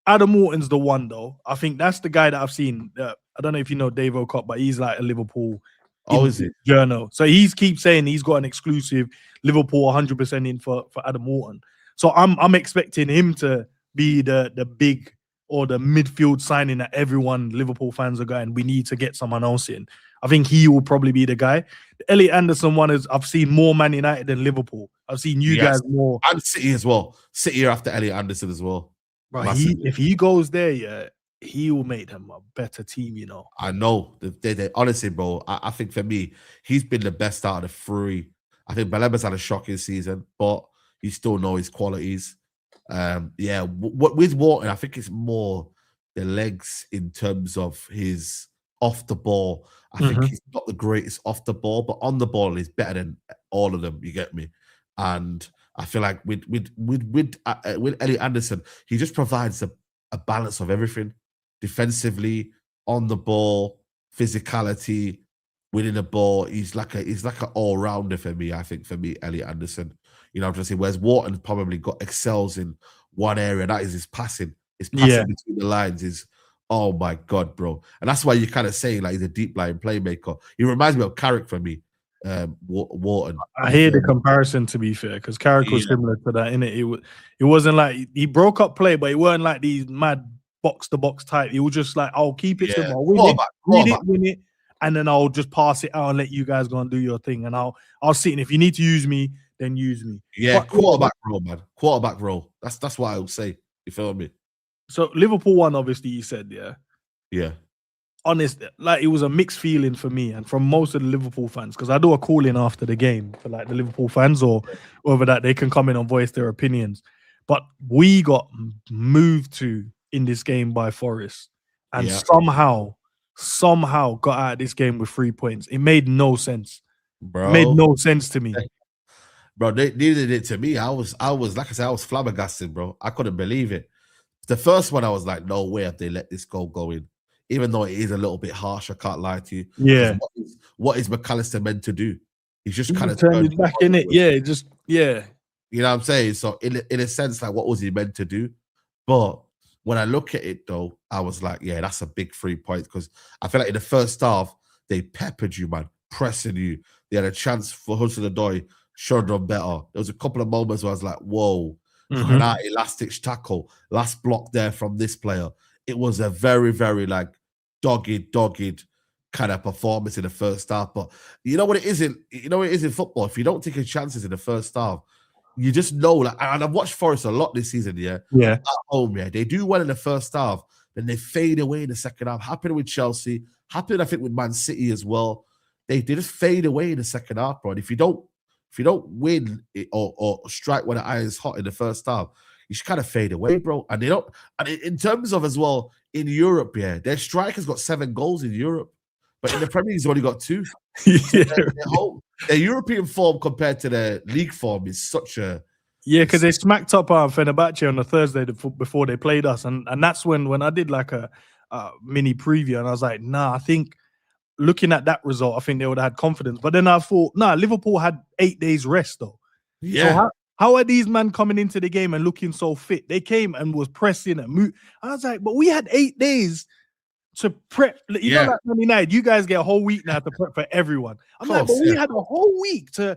S1: Adam Wharton's the one though. I think that's the guy that I've seen. I don't know if you know Dave O'Cott, but he's like a Liverpool.
S2: Oh, is it?
S1: Journal. So he keeps saying he's got an exclusive Liverpool 100% in for Adam Wharton. So I'm expecting him to be the big or the midfield signing that everyone Liverpool fans are going, we need to get someone else in. I think he will probably be the guy. The Elliot Anderson one is I've seen more Man United than Liverpool. I've seen you guys more.
S2: And City as well. City are after Elliot Anderson as well.
S1: Right, if he goes there, yeah, he will make them a better team, you know.
S2: I know. They honestly, bro, I think for me, he's been the best out of the three. I think Baleba's had a shocking season, but you still know his qualities. With Wharton, I think it's more the legs in terms of his off the ball. I think he's not the greatest off the ball, but on the ball, he's better than all of them. You get me? And I feel like with Elliot Anderson, he just provides a balance of everything. Defensively, on the ball, physicality, winning the ball. He's like an all-rounder for me, I think, Elliot Anderson. You know what I'm trying to say? Whereas Wharton probably excels in one area, that is his passing. His passing between the lines is, oh my God, bro. And that's why you kind of say like he's a deep line playmaker. He reminds me of Carrick for me, Wharton.
S1: I hear the comparison, to be fair, because Carrick was similar to that, innit? It wasn't like he broke up play, but it weren't like these mad box-to-box type. He was just like, I'll keep it simple. Win it, and then I'll just pass it out and let you guys go and do your thing. And I'll sit in. If you need to use me, then use me.
S2: Yeah, but quarterback role, man. Quarterback role. That's what I would say. You feel me?
S1: So Liverpool won, obviously, you said, yeah?
S2: Yeah.
S1: Honest, like it was a mixed feeling for me and from most of the Liverpool fans, because I do a call-in after the game for like the Liverpool fans or whether that they can come in and voice their opinions. But we got moved to in this game by Forest and somehow got out of this game with 3 points. It made no sense.
S2: Bro.
S1: It made no sense to me.
S2: Bro, they needed it to me. I was like I said, I was flabbergasted, bro. I couldn't believe it. The first one, I was like, no way have they let this goal go in. Even though it is a little bit harsh, I can't lie to you.
S1: Yeah.
S2: What is McAllister meant to do? He's just kind of
S1: turned his back in it. Yeah,
S2: You know what I'm saying? So in a sense, like, what was he meant to do? But when I look at it, though, I was like, yeah, that's a big 3 points, because I feel like in the first half, they peppered you, man, pressing you. They had a chance for Hudson-Odoi, should have done better. There was a couple of moments where I was like, whoa, that elastic tackle, last block there from this player. It was a very, very, like, dogged kind of performance in the first half. But you know what it is in football? If you don't take your chances in the first half, you just know, like, and I've watched Forest a lot this season, yeah. At home, yeah. They do well in the first half, then they fade away in the second half. Happened with Chelsea, happened, I think, with Man City as well. They just fade away in the second half, bro. And if you don't win it or strike when the iron's hot in the first half, you should kind of fade away, bro. And they don't. And in terms of as well in Europe, yeah, their striker's got 7 goals in Europe, but in the Premier League, he's only got 2. Their European form compared to their league form is such a
S1: because they smacked up Fenerbahce on the Thursday before they played us, and that's when I did like a mini preview, and I was like, nah, I think looking at that result, I think they would have had confidence. But then I thought, nah, Liverpool had 8 days rest though.
S2: Yeah.
S1: So how are these men coming into the game and looking so fit? They came and was pressing and moving. I was like, but we had 8 days to prep. You know, like Man United, you guys get a whole week now to prep for everyone. I'm like, but we had a whole week to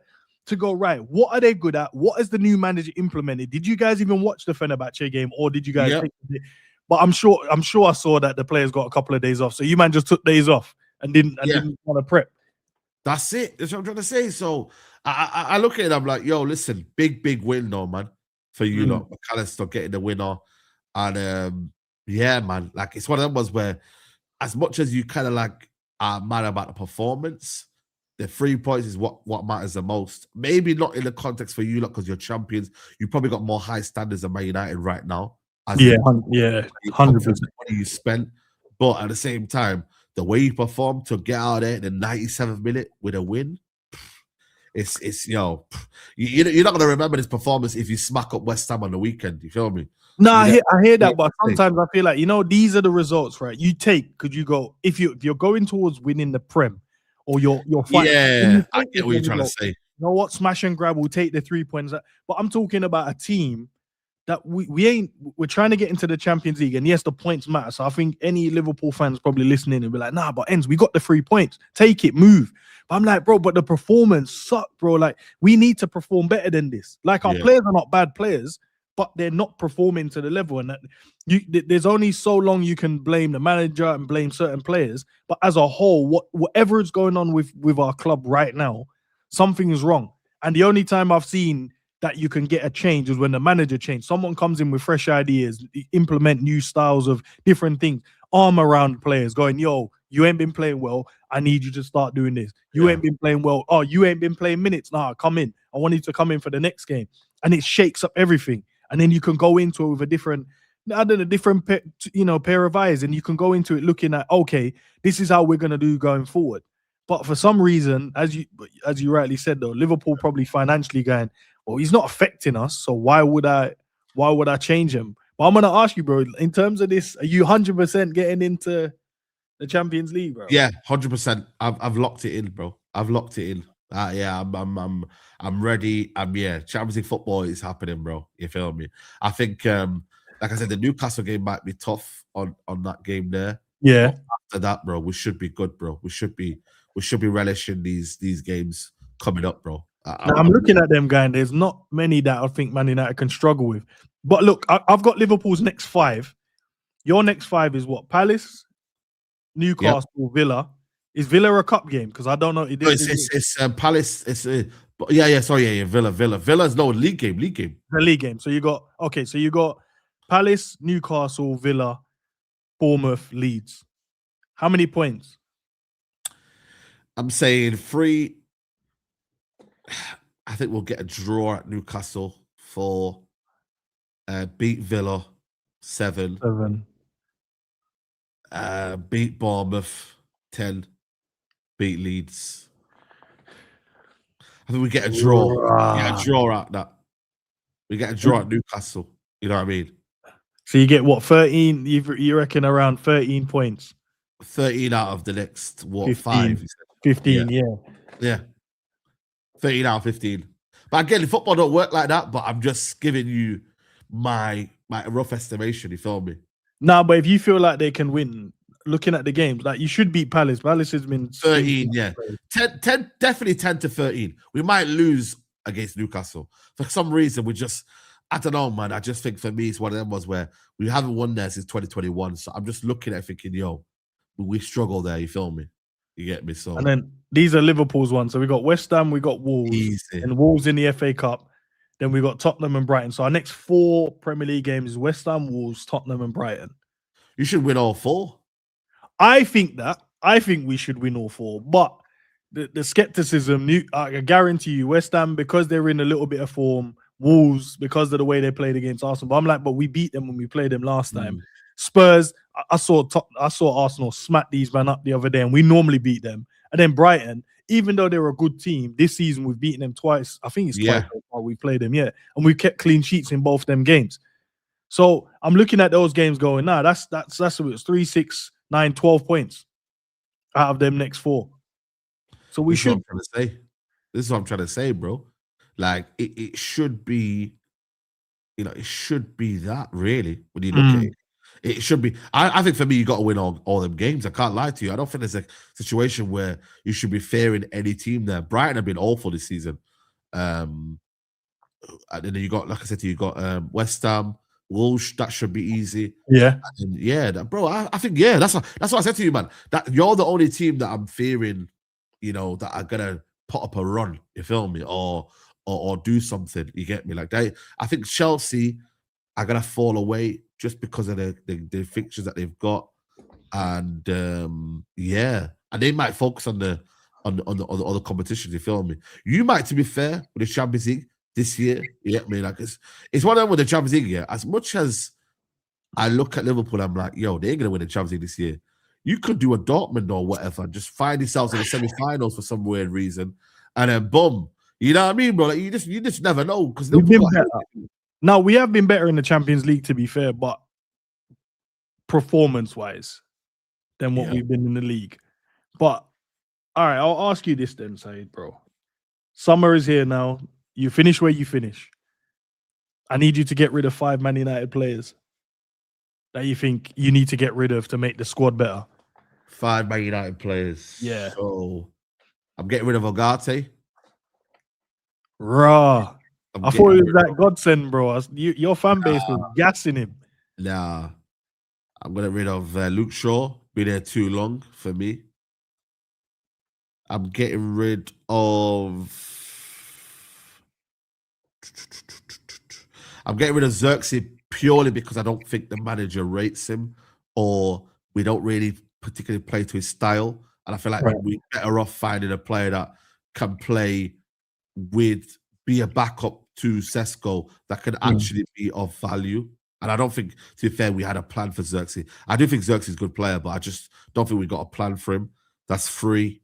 S1: go, right, what are they good at? What is the new manager implemented? Did you guys even watch the Fenerbahce game, or did you guys think it? But I'm sure I saw that the players got a couple of days off. So you man just took days off and didn't want to prep.
S2: That's it. That's what I'm trying to say. So I look at it, I'm like, yo, listen, big win though, man. For you lot. McAllister getting the winner. And yeah, man, like it's one of them ones where as much as you kind of like are mad about the performance, the 3 points is what matters the most. Maybe not in the context for you lot because you're champions. You probably got more high standards than Man United right now.
S1: 100%.
S2: Money you spent, but at the same time, the way you perform to get out there in the 97th minute with a win, it's you're not gonna remember this performance if you smack up West Ham on the weekend. You feel me?
S1: No, I hear that, but sometimes I feel like these are the results, right? You take because you go if you're going towards winning the Prem or you're fighting.
S2: Yeah, I get what you're trying to say.
S1: You know what? Smash and grab will take the 3 points, but I'm talking about a team that we're trying to get into the Champions League, and yes, the points matter. So I think any Liverpool fans probably listening and be like, nah, but Endz, we got the 3 points. Take it, move. But I'm like, bro, but the performance sucked, bro. Like, we need to perform better than this. Like, our players are not bad players, but they're not performing to the level. And there's only so long you can blame the manager and blame certain players. But as a whole, whatever is going on with our club right now, something is wrong. And the only time I've seen that you can get a change is when the manager changes. Someone comes in with fresh ideas, implement new styles of different things, arm around players, going, yo, you ain't been playing well. I need you to start doing this. You ain't been playing well. Oh, you ain't been playing minutes. Nah, come in. I want you to come in for the next game. And it shakes up everything. And then you can go into it with a different pair of eyes. And you can go into it looking at, okay, this is how we're going to do going forward. But for some reason, as you rightly said, though, Liverpool probably financially going, well, he's not affecting us, so why would I change him? But I'm gonna ask you, bro, in terms of this, are you 100% getting into the Champions League, bro?
S2: Yeah, 100%. I've locked it in, bro. I've locked it in. Yeah, I'm ready. Champions League football is happening, bro. You feel me? I think, like I said, the Newcastle game might be tough on that game there.
S1: Yeah.
S2: But after that, bro, we should be good, bro. We should be relishing these games coming up, bro.
S1: I'm looking at them, guy, and there's not many that I think Man United can struggle with. But look, I've got Liverpool's next 5. Your next 5 is what? Palace, Newcastle, Villa. Is Villa a cup game? Because I don't know.
S2: It's Palace. It's Villa. Villa's no league game.
S1: The league game. So you got Palace, Newcastle, Villa, Bournemouth, Leeds. How many points?
S2: I'm saying 3. I think we'll get a draw at Newcastle 4. Beat Villa 7. Beat Bournemouth 10. Beat Leeds. I think we get a draw. We get a draw at that. We get a draw at Newcastle. You know what I mean?
S1: So you get what, 13? You reckon around 13 points?
S2: 13 out of the next
S1: 15,
S2: 5.
S1: 15,
S2: yeah. 13 out of 15. But again, football don't work like that. But I'm just giving you my rough estimation. You feel me?
S1: Nah, but if you feel like they can win, looking at the games, like you should beat Palace. Palace has been
S2: 13, 10, definitely 10 to 13. We might lose against Newcastle. For some reason, I don't know, man. I just think for me, it's one of them ones where we haven't won there since 2021. So I'm just looking at thinking, yo, we struggle there. You feel me? You get me? So,
S1: and then these are Liverpool's ones. So we got West Ham, we got Wolves, and Wolves in the FA Cup. Then we got Tottenham and Brighton. So our next 4 Premier League games is West Ham, Wolves, Tottenham, and Brighton.
S2: You should win all 4.
S1: I think we should win all 4. But the skepticism, I guarantee you, West Ham, because they're in a little bit of form, Wolves, because of the way they played against Arsenal. But I'm like, but we beat them when we played them last time. Spurs, I saw Arsenal smack these man up the other day, and we normally beat them. And then Brighton, even though they're a good team, this season we've beaten them twice. I think it's twice while we played them, and we kept clean sheets in both them games. So I'm looking at those games going, nah, that's what it was, 3, 6, 9, 12 points out of them next 4. So we should.
S2: This is what I'm trying to say, bro. Like it should be, it should be that really when you look at it. It should be. I think for me, you got to win all them games. I can't lie to you. I don't think there's a situation where you should be fearing any team there. Brighton have been awful this season. And then you got, like I said to you, you got West Ham, Wolves. That should be easy.
S1: Yeah.
S2: And yeah, bro. I think that's what I said to you, man. That you're the only team that I'm fearing, that are gonna put up a run. You feel me? Or do something. You get me? Like I think Chelsea are gonna fall away just because of the fixtures that they've got, and and they might focus on the other competitions. You feel me? You might, to be fair, with the Champions League this year, you get me? Like it's one of them with the Champions League. Yeah, as much as I look at Liverpool, I'm like, yo, they ain't gonna win the Champions League this year. You could do a Dortmund or whatever, just find yourselves in the semi-finals for some weird reason, and then boom. You know what I mean, bro? Like you just never know, because
S1: now we have been better in the Champions League, to be fair, but performance-wise than what we've been in the league. But all right, I'll ask you this then, Saeed, bro. Summer is here now. You finish where you finish. I need you to get rid of 5 Man United players that you think you need to get rid of to make the squad better.
S2: 5 Man United players.
S1: Yeah.
S2: So I'm getting rid of Ogate.
S1: Raw. I thought it was that godsend, bro. Your fan base was gassing him.
S2: Nah. I'm getting rid of Luke Shaw. Been there too long for me. I'm getting rid of Xerxes purely because I don't think the manager rates him, or we don't really particularly play to his style. And I feel like we're better off finding a player that can play be a backup to Sesko that can actually be of value. And I don't think, to be fair, we had a plan for Xerxes. I do think Xerxes is a good player, but I just don't think we got a plan for him. That's free.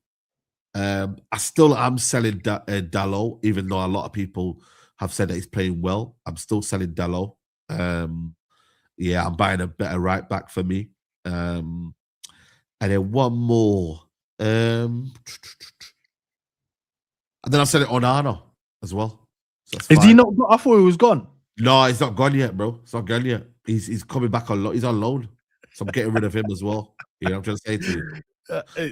S2: I still am selling Dalot, even though a lot of people have said that he's playing well. I'm still selling Dalot. I'm buying a better right back for me. And then one more. And then I'm selling Onana as well. So
S1: is he not? I thought he was gone.
S2: No, he's not gone yet, bro. It's not gone yet. He's coming back on loan. He's on loan. So I'm getting rid of him as well. You know what I'm trying to say to you?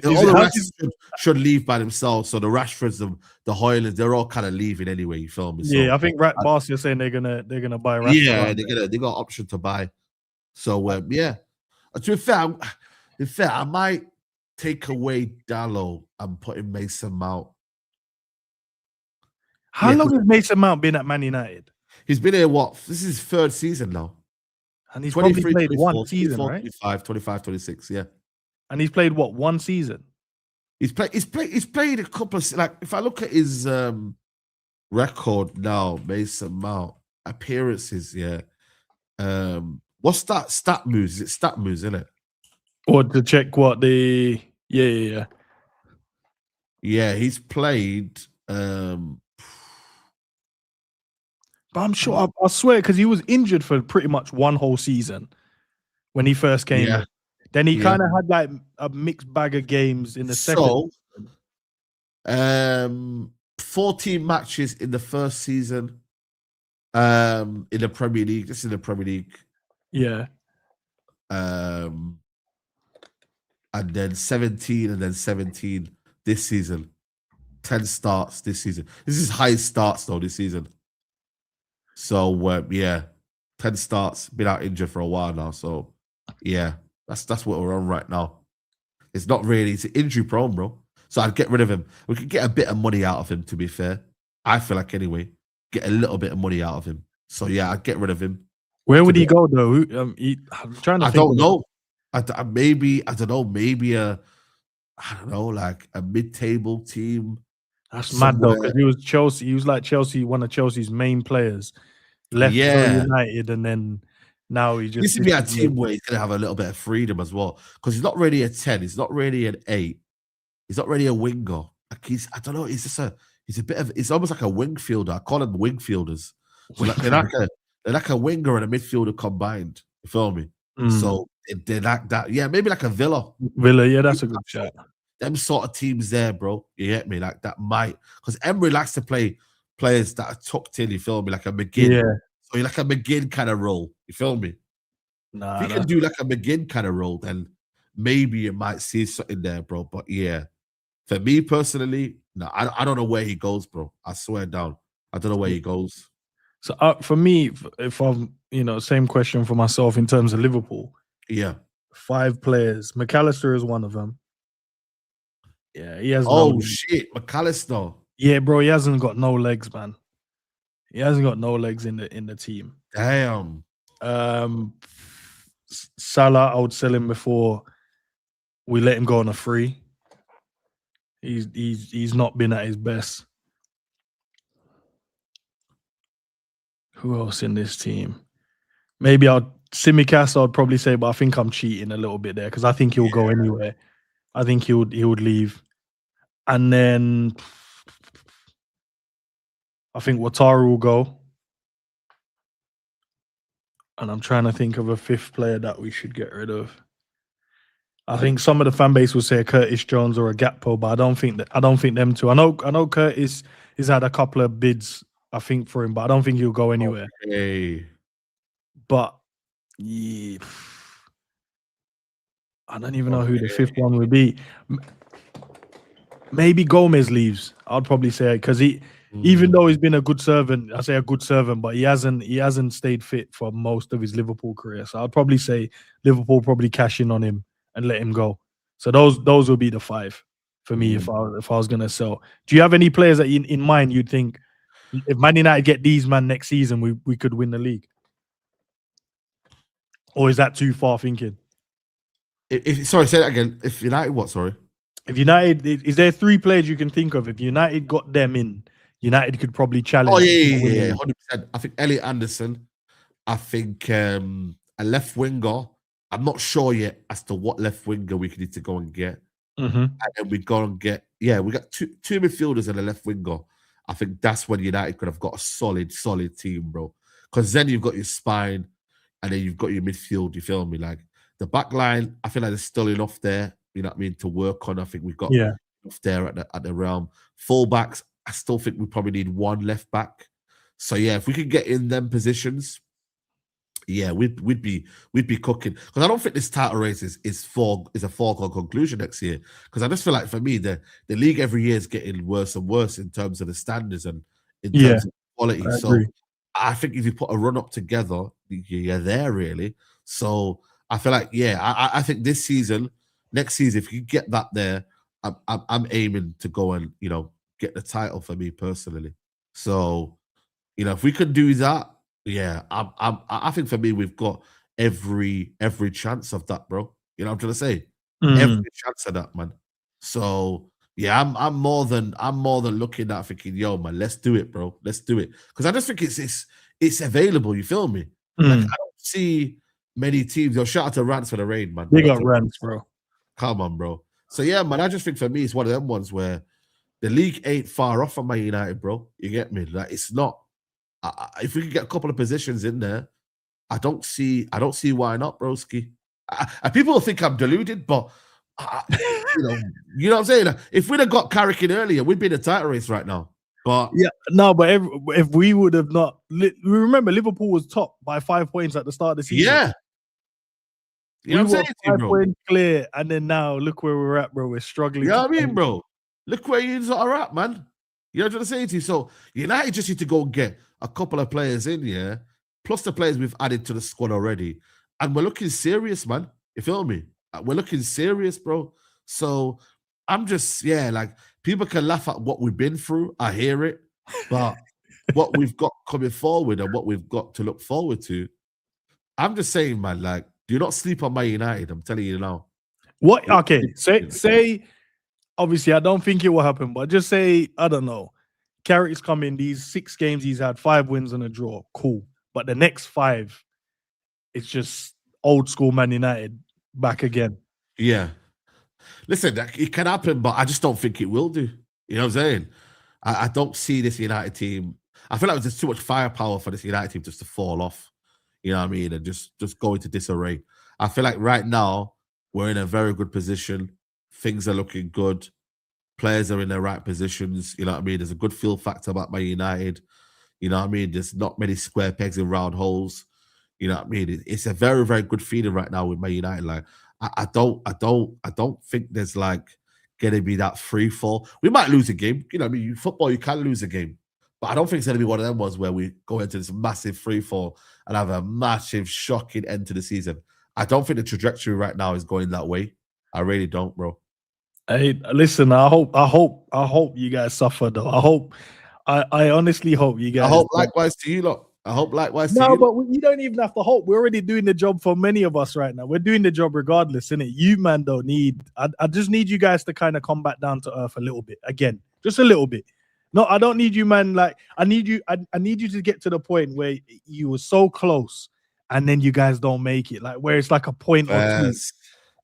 S2: All the rest should leave by themselves. So the Rashfords, the Hoylers, they're all kind of leaving anyway. You feel me? So,
S1: I think Barca are saying they're gonna buy Rashford.
S2: Yeah, they got option to buy. So To be fair, I might take away Dalot and put in Mason Mount.
S1: How long has Mason Mount been at Man United?
S2: He's been here, this is his 3rd season now.
S1: And he's probably played 1 season,
S2: 24, right? 25, 26, yeah.
S1: And he's played 1 season?
S2: He's played a couple of, like, if I look at his record now, Mason Mount, appearances, yeah. What's that? Stat moves? Is it stat moves, isn't it?
S1: Or to check what the Yeah,
S2: he's played
S1: but I'm sure, I swear, because he was injured for pretty much 1 whole season when he first came in. Then he kind of had like a mixed bag of games in the second.
S2: 14 matches in the first season in the Premier League. This is the Premier League.
S1: Yeah.
S2: And then 17 and then 17 this season. 10 starts this season. This is high starts though this season. So 10 starts, been out injured for a while now. So that's what we're on right now. It's not really, it's injury prone, bro. So I'd get rid of him. We could get a bit of money out of him, to be fair. I feel like anyway, get a little bit of money out of him. So I'd get rid of him.
S1: Where would he go though? I'm trying to.
S2: I don't know. Maybe like a mid-table team.
S1: That's mad though, because he was Chelsea. He was like Chelsea, one of Chelsea's main players. Left for United, and then now he just.
S2: This would be a team where he's gonna have a little bit of freedom as well, because he's not really a 10. He's not really an 8. He's not really a winger. Like I don't know. He's a bit of. It's almost like a wing fielder. I call them wing fielders. So like they're like a winger and a midfielder combined. You feel me? So they're like that. Yeah, maybe like a Villa.
S1: Yeah, that's a good shot.
S2: Them sort of teams there, bro. You get me? Like that might, because Emery likes to play players that are tucked in. You feel me? Like a McGinn. Yeah. So you're like a McGinn kind of role. You feel me?
S1: Nah,
S2: If you can do like a McGinn kind of role, then maybe you might see something there, bro. But yeah, for me personally, no, I don't know where he goes, bro. I swear down. I don't know where he goes.
S1: so for me, if I'm, same question for myself in terms of Liverpool.
S2: Yeah.
S1: 5 players. McAllister is one of them. Yeah, he has
S2: Oh
S1: no.
S2: shit, McAllister.
S1: Yeah, bro, he hasn't got no legs, man. He hasn't got no legs in the team.
S2: Damn.
S1: Salah, I would sell him before we let him go on a free. He's not been at his best. Who else in this team? Maybe Simicast, I'd probably say, but I think I'm cheating a little bit there because I think he'll go anywhere. I think he would leave. And then I think Wataru will go. And I'm trying to think of a 5th player that we should get rid of. I think some of the fan base will say a Curtis Jones or a Gakpo, but I don't think them two. I know Curtis has had a couple of bids, I think, for him, but I don't think he'll go anywhere.
S2: Okay.
S1: But yeah, I don't even know who the 5th one would be. Maybe Gomez leaves. I'd probably say, because even though he's been a good servant, I say a good servant, but he hasn't stayed fit for most of his Liverpool career. So I'd probably say Liverpool probably cash in on him and let him go. So those will be the 5 for me if I was gonna sell. Do you have any players that in mind you'd think if Man United get these man next season, we could win the league? Or is that too far thinking?
S2: Sorry, say that again. If United, what? Sorry.
S1: If United, is there 3 players you can think of? If United got them in, United could probably challenge.
S2: Oh yeah, 100%. I think Elliot Anderson. I think a left winger. I'm not sure yet as to what left winger we need to go and get. And then we go and get, we got two midfielders and a left winger. I think that's when United could have got a solid team, bro. Because then you've got your spine and then you've got your midfield, you feel me? Like the back line, I feel like there's still enough there, you know what I mean, to work on. I think we've got enough there at the realm. Fullbacks, I still think we probably need 1 left back. So yeah, if we could get in them positions, yeah, we'd be cooking. Because I don't think this title race is a foregone conclusion next year. Because I just feel like for me, the league every year is getting worse and worse in terms of the standards and in terms of quality. So I think if you put a run up together, you're there really. So I feel like I think this season, next season, if you get that there, I'm aiming to go and get the title for me personally. So if we could do that. Yeah, I think for me we've got every chance of that, bro. You know what I'm trying to say? Every chance of that, man. So yeah, I'm more than looking at thinking, yo, man, let's do it, bro. Let's do it. Because I just think it's available, you feel me? Like I don't see many teams. Yo, shout out to Rants for the rain, man.
S1: They got Rants, bro.
S2: Come on, bro. So yeah, man, I just think for me it's one of them ones where the league ain't far off from Man United, bro. You get me? Like it's not. If we could get a couple of positions in there, I don't see why not, broski. People will think I'm deluded, but you know what I'm saying. If we'd have got Carrick in earlier, we'd be in a title race right now. But
S1: yeah, no, but if we would have not, remember Liverpool was top by 5 points at the start of the season.
S2: Yeah,
S1: we were 5 points clear, and then now look where we're at, bro. We're struggling.
S2: You know what I mean, bro? Look where you are at, man. You know what I'm saying to you? So United just need to go and get a couple of players in here, plus the players we've added to the squad already. And we're looking serious, man. You feel me? We're looking serious, bro. So I'm just, like, people can laugh at what we've been through. I hear it. But what we've got coming forward and what we've got to look forward to, I'm just saying, man, like, do not sleep on Man United. I'm telling you now.
S1: What? Okay. Say, obviously, I don't think it will happen, but just say, I don't know. Carrick's come in these 6 games. He's had 5 wins and a draw. Cool. But the next 5, it's just old school Man United back again.
S2: Yeah. Listen, it can happen, but I just don't think it will do. You know what I'm saying? I don't see this United team. I feel like there's too much firepower for this United team just to fall off. You know what I mean? And just go into disarray. I feel like right now we're in a very good position. Things are looking good. Players are in the right positions. You know what I mean? There's a good feel factor about Man United. You know what I mean? There's not many square pegs in round holes. You know what I mean? It's a very, very good feeling right now with Man United. Like I don't think there's like gonna be that free fall. We might lose a game. You know, what I mean, football you can lose a game, but I don't think it's gonna be one of them ones where we go into this massive free fall and have a massive, shocking end to the season. I don't think the trajectory right now is going that way. I really don't, bro.
S1: Hey, listen, I hope you guys suffer though. I honestly hope you
S2: I
S1: guys.
S2: hope likewise to you lot. I hope likewise to
S1: No,
S2: you.
S1: but you don't even have to hope. We're already doing the job for many of us right now. We're doing the job regardless, innit? You, man, don't need. I just need you guys to kind of come back down to earth a little bit again, just a little bit. No, I don't need you, man. Like I need you. I need you to get to the point where you were so close, and then you guys don't make it. Like where it's like a point or two,
S2: Yes.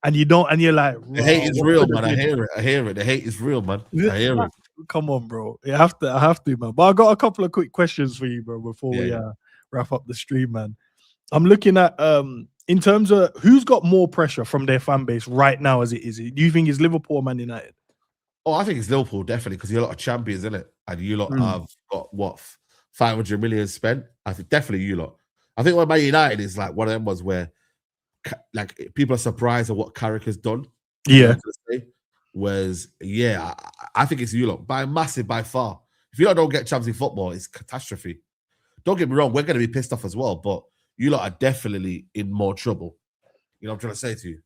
S1: and you don't, and you're like,
S2: The hate is
S1: what
S2: real,
S1: could have
S2: man. I
S1: been?
S2: hear it. I hear it. The hate is real, man. I hear it.
S1: Come on, bro. I have to, man. But I got a couple of quick questions for you, bro, before we wrap up the stream, man. I'm looking at in terms of who's got more pressure from their fan base right now as it is. Do you think it's Liverpool or Man United?
S2: Oh, I think it's Liverpool, definitely, because you're a lot of champions, isn't it? And you lot have got what 500 million spent. I think definitely you lot. I think what Man United is like one of them was where like people are surprised at what Carrick done.
S1: Yeah.
S2: I think it's you lot by massive, by far. If you lot don't get champs in football, it's catastrophe. Don't get me wrong, we're going to be pissed off as well, but you lot are definitely in more trouble. You know what I'm trying to say to you?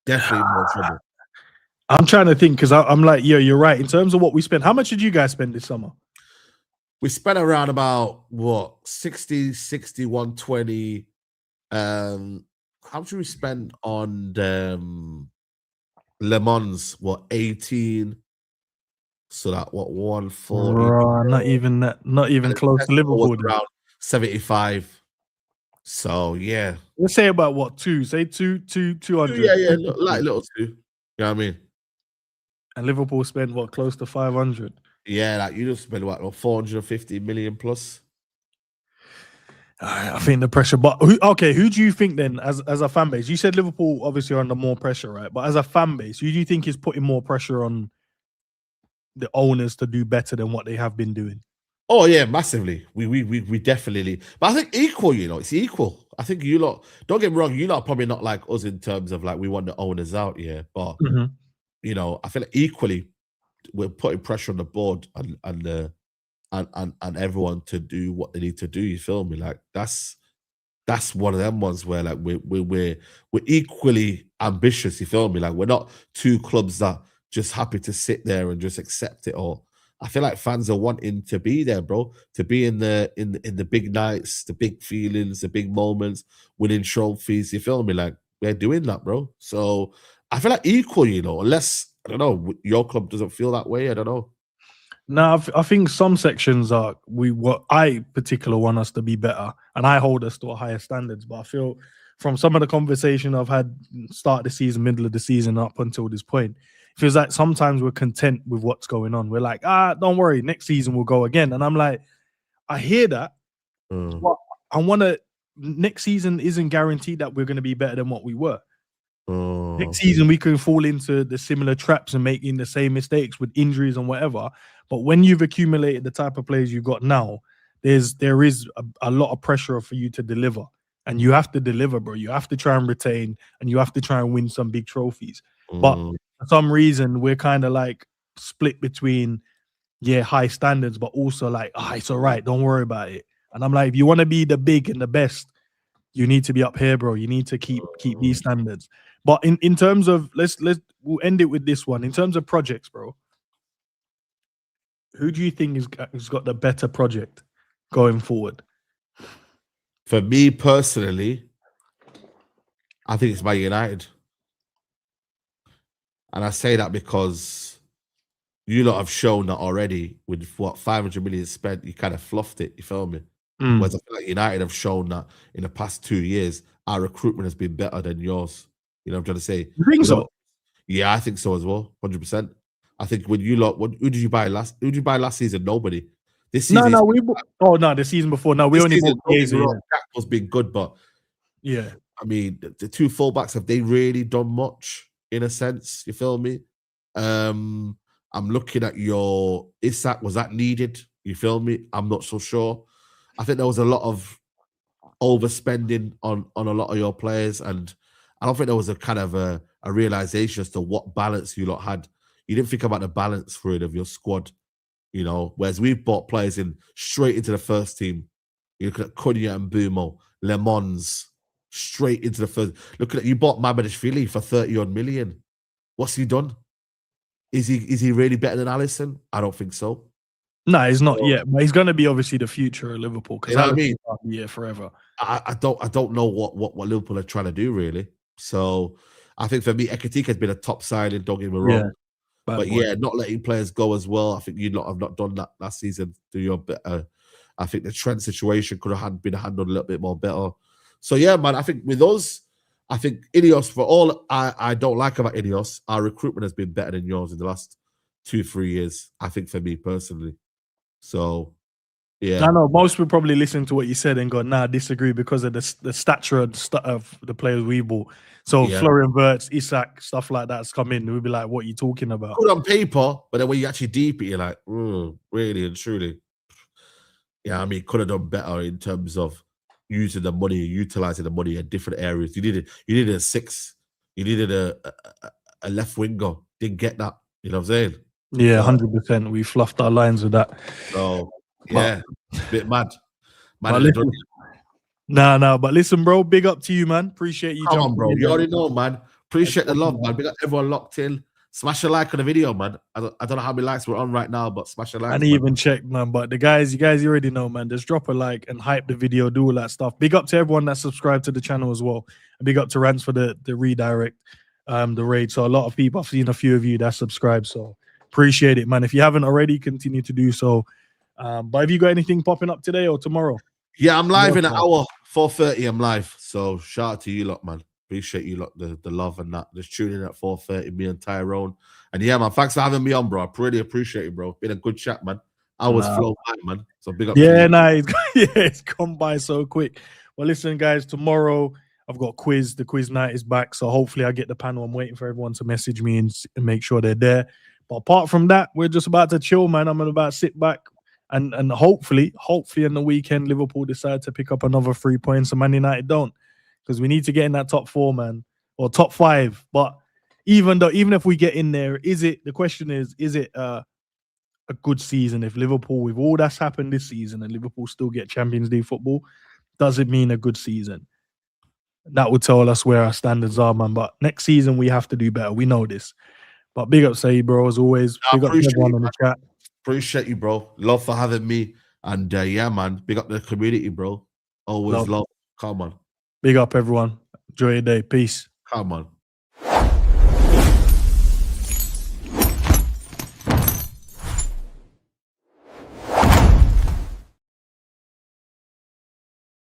S2: Definitely in more trouble.
S1: I'm trying to think because I'm like, yeah, you're right. In terms of what we spent, how much did you guys spend this summer?
S2: We spent around about what 60, 120. How much did we spend on Le Mans? What 18? So that what 140?
S1: Not even that, not even close to Liverpool.
S2: Around 75. So yeah,
S1: let's say about what 200.
S2: Yeah, like little two. You know what I mean?
S1: And Liverpool spent what close to 500.
S2: Yeah, like you just spend what 450 million plus.
S1: I think the pressure, but who do you think then, as a fan base? You said Liverpool obviously are under more pressure, right? But as a fan base, who do you think is putting more pressure on the owners to do better than what they have been doing?
S2: Oh yeah, massively. We definitely. But I think equal. You know, it's equal. I think you lot. Don't get me wrong. You lot are probably not like us in terms of like we want the owners out. Yeah, but you know, I feel like equally we're putting pressure on the board and everyone to do what they need to do. You feel me? Like that's one of them ones where like we're equally ambitious. You feel me? Like we're not two clubs that just happy to sit there and just accept it all. I feel like fans are wanting to be there, bro. To be in the big nights, the big feelings, the big moments, winning trophies. You feel me? Like we're doing that, bro. So I feel like equal, you know, unless I don't know, your club doesn't feel that way. I don't know.
S1: No, I think some sections are what I particular want us to be better, and I hold us to a higher standards. But I feel from some of the conversation I've had, start of the season, middle of the season, up until this point, it feels like sometimes we're content with what's going on. We're like, don't worry, next season we'll go again. And I'm like, I hear that, but I want to. Next season isn't guaranteed that we're going to be better than what we were. Next season we can fall into the similar traps and making the same mistakes with injuries and whatever. But when you've accumulated the type of players you've got now, there is a lot of pressure for you to deliver, and you have to deliver, bro. You have to try and retain, and you have to try and win some big trophies. But for some reason, we're kind of like split between high standards, but also like, it's all right, don't worry about it. And I'm like, if you want to be the big and the best, you need to be up here, bro. You need to keep these standards. But in terms of we'll end it with this one. In terms of projects, bro, who do you think has got the better project going forward?
S2: For me personally, I think it's Man United. And I say that because you lot have shown that already with what 500 million spent, you kind of fluffed it. You feel me? Whereas I feel like United have shown that in the past 2 years, our recruitment has been better than yours. You know what I'm trying to say?
S1: You think so?
S2: Yeah, I think so as well. 100%. I think when you lot, who did you buy last season? Nobody. This season.
S1: The season before. No, we only bought Jack
S2: was been good, but
S1: yeah.
S2: I mean, the two fullbacks, have they really done much in a sense? You feel me? I'm looking at your Isak. Was that needed? You feel me? I'm not so sure. I think there was a lot of overspending on a lot of your players, and I don't think there was a kind of a realization as to what balance you lot had. You didn't think about the balance for it of your squad, you know. Whereas we've bought players in straight into the first team. You look at Cunha and Bumo, Le Mans, straight into the first. Look at you bought Mamadashvili for 30 million. What's he done? Is he really better than Alisson? I don't think so.
S1: No, he's not yet, but he's going to be obviously the future of Liverpool. Because
S2: you know what I mean?
S1: Yeah, forever.
S2: I don't know what Liverpool are trying to do really. So I think for me, Ekitike has been a top signing. Don't get me wrong, but yeah, not letting players go as well. I think you lot have not done that last season. Do your better. I think the Trent situation could have been handled a little bit more better. So yeah, man, I think with us, I think Ineos, for all I don't like about Ineos, our recruitment has been better than yours in the last 2-3 years. I think for me personally. So yeah,
S1: I know most will probably listen to what you said and go, "Nah, I disagree," because of the stature of the players we bought. So Florian Wirtz, Isak, stuff like that's come in. We'll be like, "What are you talking about?"
S2: Good on paper, but then when you actually deep it, you're like, really and truly. Yeah, I mean, could have done better in terms of using the money, utilizing the money in different areas. You needed a 6, you needed a left winger. Didn't get that. You know what I'm saying?
S1: Yeah, 100%. We fluffed our lines with that.
S2: So yeah, bit mad.
S1: But listen, but listen, bro. Big up to you, man. Appreciate you.
S2: Come on, bro. You already know, man. Appreciate the love, man. We got everyone locked in. Smash a like on the video, man. I don't know how many likes we're on right now, but smash a like.
S1: I didn't even check, man. But you guys already know, man. Just drop a like and hype the video, do all that stuff. Big up to everyone that subscribed to the channel as well. And big up to Rants for the redirect, the raid. So a lot of people, I've seen a few of you that subscribe. So appreciate it, man. If you haven't already, continue to do so. But have you got anything popping up today or tomorrow?
S2: Yeah, I'm live in an hour, 4:30. I'm live. So shout out to you lot, man. Appreciate you lot, the love and that. Just tuning in at 4:30, me and Tyrone. And yeah, man, thanks for having me on, bro. I really appreciate it, bro. Been a good chat, man. Hours flow by, man. So big up.
S1: Yeah, nice. It's gone by so quick. Well, listen, guys, tomorrow I've got a quiz. The quiz night is back. So hopefully I get the panel. I'm waiting for everyone to message me and make sure they're there. But apart from that, we're just about to chill, man. I'm about to sit back. And hopefully in the weekend, Liverpool decide to pick up another 3 points and Man United don't. Because we need to get in that top 4, man. Or top 5. But even if we get in there, the question is it a good season? If Liverpool, with all that's happened this season and Liverpool still get Champions League football, does it mean a good season? That would tell us where our standards are, man. But next season, we have to do better. We know this. But big up, Saeed, bro, as always. Big up everyone in the chat.
S2: Appreciate you, bro. Love for having me. And yeah, man, big up the community, bro. Always love. Come on.
S1: Big up, everyone. Enjoy your day. Peace.
S2: Come on.